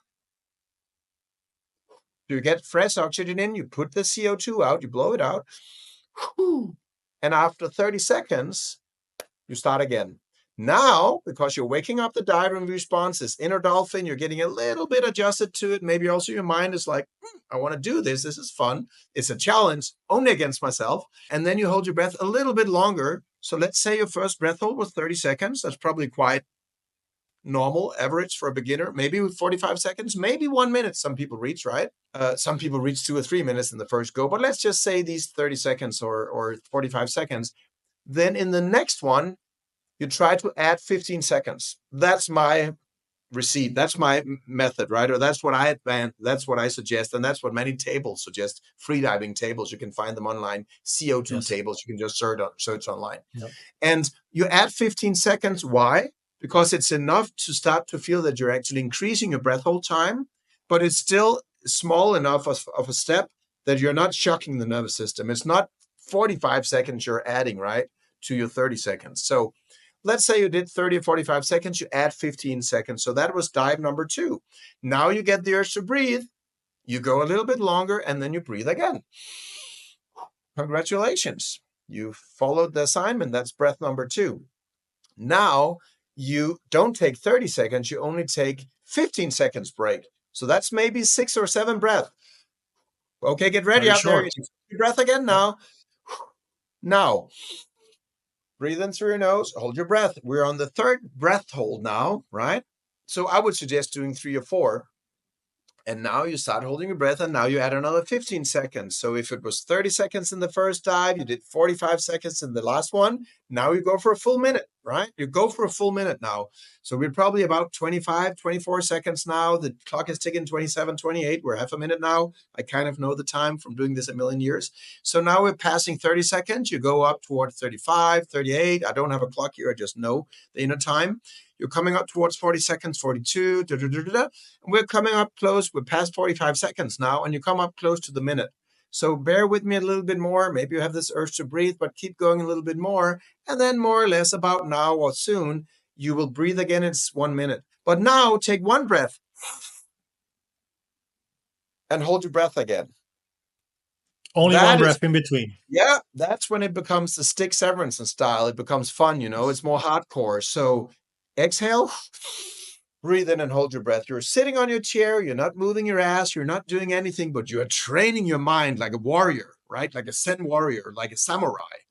You get fresh oxygen in, you put the CO2 out, you blow it out. Whoo. And after 30 seconds, you start again. Now, because you're waking up the diaphragm response, this inner dolphin, you're getting a little bit adjusted to it. Maybe also your mind is like, I want to do this. This is fun. It's a challenge, only against myself. And then you hold your breath a little bit longer. So let's say your first breath hold was 30 seconds. That's probably quite normal average for a beginner, maybe with 45 seconds, maybe 1 minute. Some people reach, right? Some people reach 2 or 3 minutes in the first go, but let's just say these 30 seconds or 45 seconds. Then in the next one, you try to add 15 seconds. That's my receipt. That's my method, right? Or that's what I advance. That's what I suggest. And that's what many tables suggest. Freediving tables, you can find them online. CO2 Yes. tables, you can just search online. Yep. And you add 15 seconds. Why? Because it's enough to start to feel that you're actually increasing your breath hold time, but it's still small enough of a step that you're not shocking the nervous system. It's not 45 seconds you're adding, right, to your 30 seconds. So let's say you did 30 or 45 seconds, you add 15 seconds. So that was dive number 2. Now you get the urge to breathe. You go a little bit longer and then you breathe again. Congratulations. You followed the assignment. That's breath number 2. Now you don't take 30 seconds. You only take 15 seconds break. So that's maybe 6 or 7 breaths. Okay, get ready Very out there. short. Your breath again now. Now, breathe in through your nose. Hold your breath. We're on the 3rd breath hold now, right? So I would suggest doing 3 or 4. And now you start holding your breath, and now you add another 15 seconds. So if it was 30 seconds in the first dive, you did 45 seconds in the last one. Now you go for a full minute, right? You go for a full minute now. So we're probably about 25, 24 seconds now. The clock is ticking 27, 28. We're half a minute now. I kind of know the time from doing this a million years. So now we're passing 30 seconds. You go up toward 35, 38. I don't have a clock here. I just know the inner time. You're coming up towards 40 seconds, 42, and we're coming up close. We're past 45 seconds now, and you come up close to the minute. So bear with me a little bit more. Maybe you have this urge to breathe, but keep going a little bit more. And then more or less about now or soon, you will breathe again. It's 1 minute. But now take 1 breath and hold your breath again. Only one breath in between. Yeah, that's when it becomes the Stig Severinsen style. It becomes fun, it's more hardcore. So exhale, breathe in and hold your breath. You're sitting on your chair, you're not moving your ass, you're not doing anything, but you are training your mind like a warrior, right? Like a Zen warrior, like a samurai.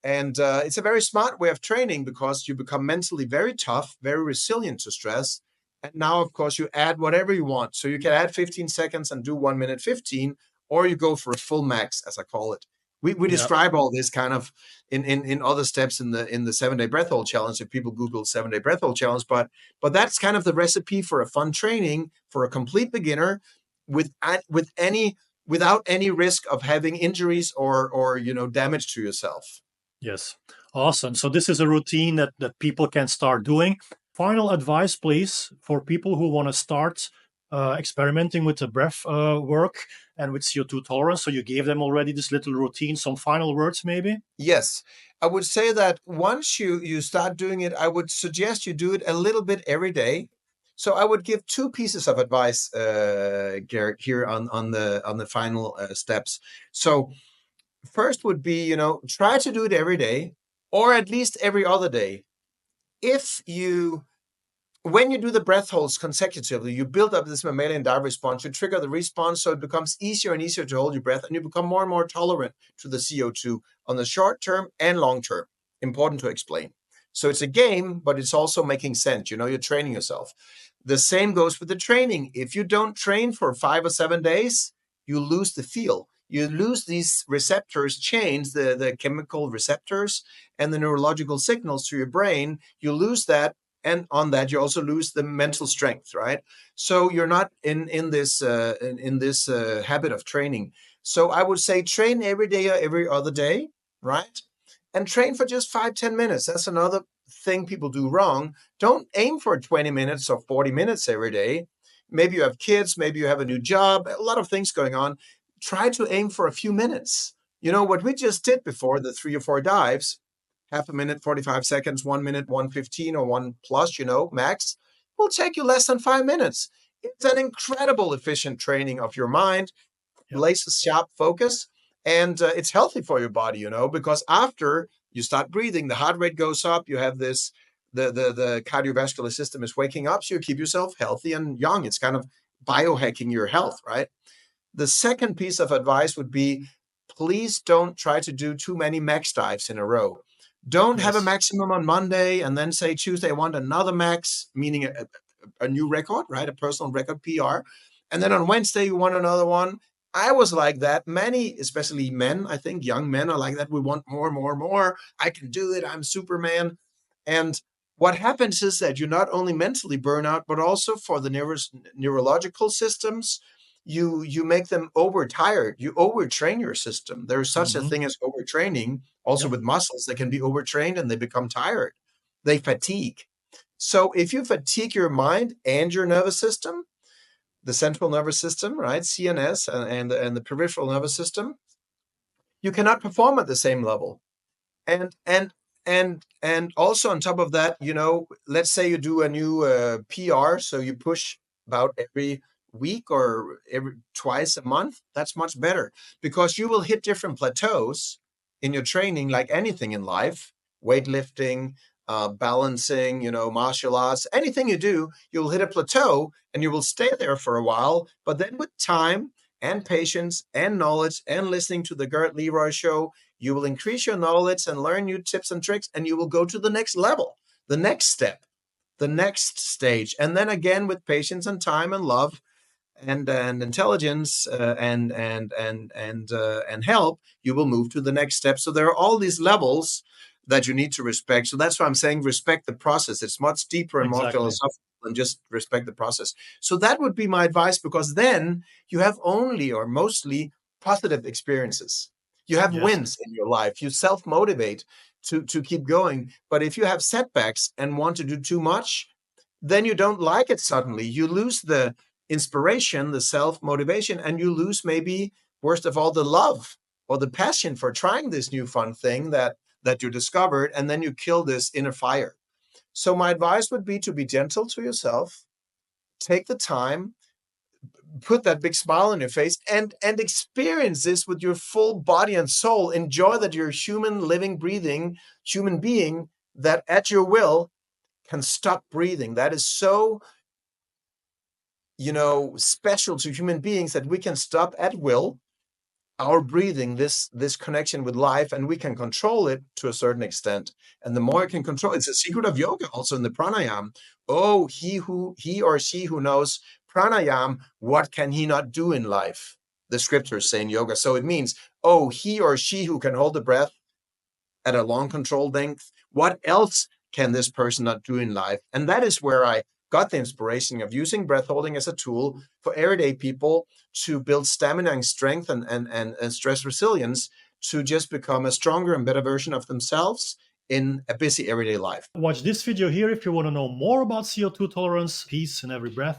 And it's a very smart way of training because you become mentally very tough, very resilient to stress. And now, of course, you add whatever you want. So you can add 15 seconds and do 1 minute 15, or you go for a full max, as I call it. We describe all this kind of in other steps in the 7-day breath hold challenge. If people Google 7-day breath hold challenge, but that's kind of the recipe for a fun training for a complete beginner without any risk of having injuries or damage to yourself. Yes. Awesome. So this is a routine that people can start doing. Final advice, please, for people who want to start experimenting with the breath work and with CO2 tolerance. So you gave them already this little routine. Some final words, maybe? Yes. I would say that once you start doing it, I would suggest you do it a little bit every day. So I would give 2 pieces of advice, Gert, here on the final steps. So first would be, try to do it every day or at least every other day. When you do the breath holds consecutively, you build up this mammalian dive response, you trigger the response, so it becomes easier and easier to hold your breath, and you become more and more tolerant to the CO2 on the short term and long term. Important to explain. So it's a game, but it's also making sense. You're training yourself. The same goes with the training. If you don't train for 5 or 7 days, you lose the feel. You lose these receptors chains, the chemical receptors and the neurological signals to your brain. You lose that. And on that, you also lose the mental strength, right? So you're not in this habit of training. So I would say train every day or every other day, right? And train for just 5-10 minutes. That's another thing people do wrong. Don't aim for 20 minutes or 40 minutes every day. Maybe you have kids, maybe you have a new job, a lot of things going on. Try to aim for a few minutes. What we just did before, the 3 or 4 dives, half a minute, 45 seconds, 1 minute, 1:15 or 1 plus, max, will take you less than 5 minutes. It's an incredible efficient training of your mind, laser sharp focus, and it's healthy for your body, because after you start breathing, the heart rate goes up, you have this, the cardiovascular system is waking up, so you keep yourself healthy and young. It's kind of biohacking your health, right? The second piece of advice would be, please don't try to do too many max dives in a row. Don't have a Yes. maximum on Monday and then say Tuesday I want another max, meaning a new record, right? A personal record, PR. And then on Wednesday you want another one. I was like that. Many, especially men, I think young men are like that. We want more, more, more. I can do it. I'm Superman. And what happens is that you not only mentally burn out, but also for the neurological systems, you make them overtired. You overtrain your system. There's such a Hmm. thing as overtraining. Also Yep. with muscles, they can be overtrained and they become tired. They fatigue. So if you fatigue your mind and your nervous system, the central nervous system, right, CNS, and the peripheral nervous system, you cannot perform at the same level. And also on top of that, let's say you do a new PR, so you push about every week or every twice a month. That's much better because you will hit different plateaus in your training, like anything in life, weightlifting, balancing, martial arts, anything you do, you'll hit a plateau and you will stay there for a while. But then with time and patience and knowledge and listening to the Gert Leroy show, you will increase your knowledge and learn new tips and tricks, and you will go to the next level, the next step, the next stage. And then again, with patience and time and love and intelligence and help, you will move to the next step. So there are all these levels that you need to respect. So that's why I'm saying respect the process. It's much deeper and more Exactly. philosophical than just respect the process. So that would be my advice, because then you have only or mostly positive experiences. You have Yes. wins in your life. You self-motivate to keep going. But if you have setbacks and want to do too much, then you don't like it suddenly. You lose the inspiration, the self-motivation, and you lose maybe, worst of all, the love or the passion for trying this new fun thing that you discovered, and then you kill this inner fire. So my advice would be to be gentle to yourself, take the time, put that big smile on your face, and experience this with your full body and soul. Enjoy that you're a human, living, breathing human being that at your will can stop breathing. That is so special to human beings, that we can stop at will our breathing, this connection with life, and we can control it to a certain extent. And the more I can control, it's a secret of yoga also in the pranayam. Oh, he or she who knows pranayam, what can he not do in life? The scriptures say in yoga. So it means, oh, he or she who can hold the breath at a long controlled length, what else can this person not do in life? And that is where I got the inspiration of using breath holding as a tool for everyday people to build stamina and strength and stress resilience, to just become a stronger and better version of themselves in a busy everyday life. Watch this video here if you want to know more about CO2 tolerance. Peace in every breath.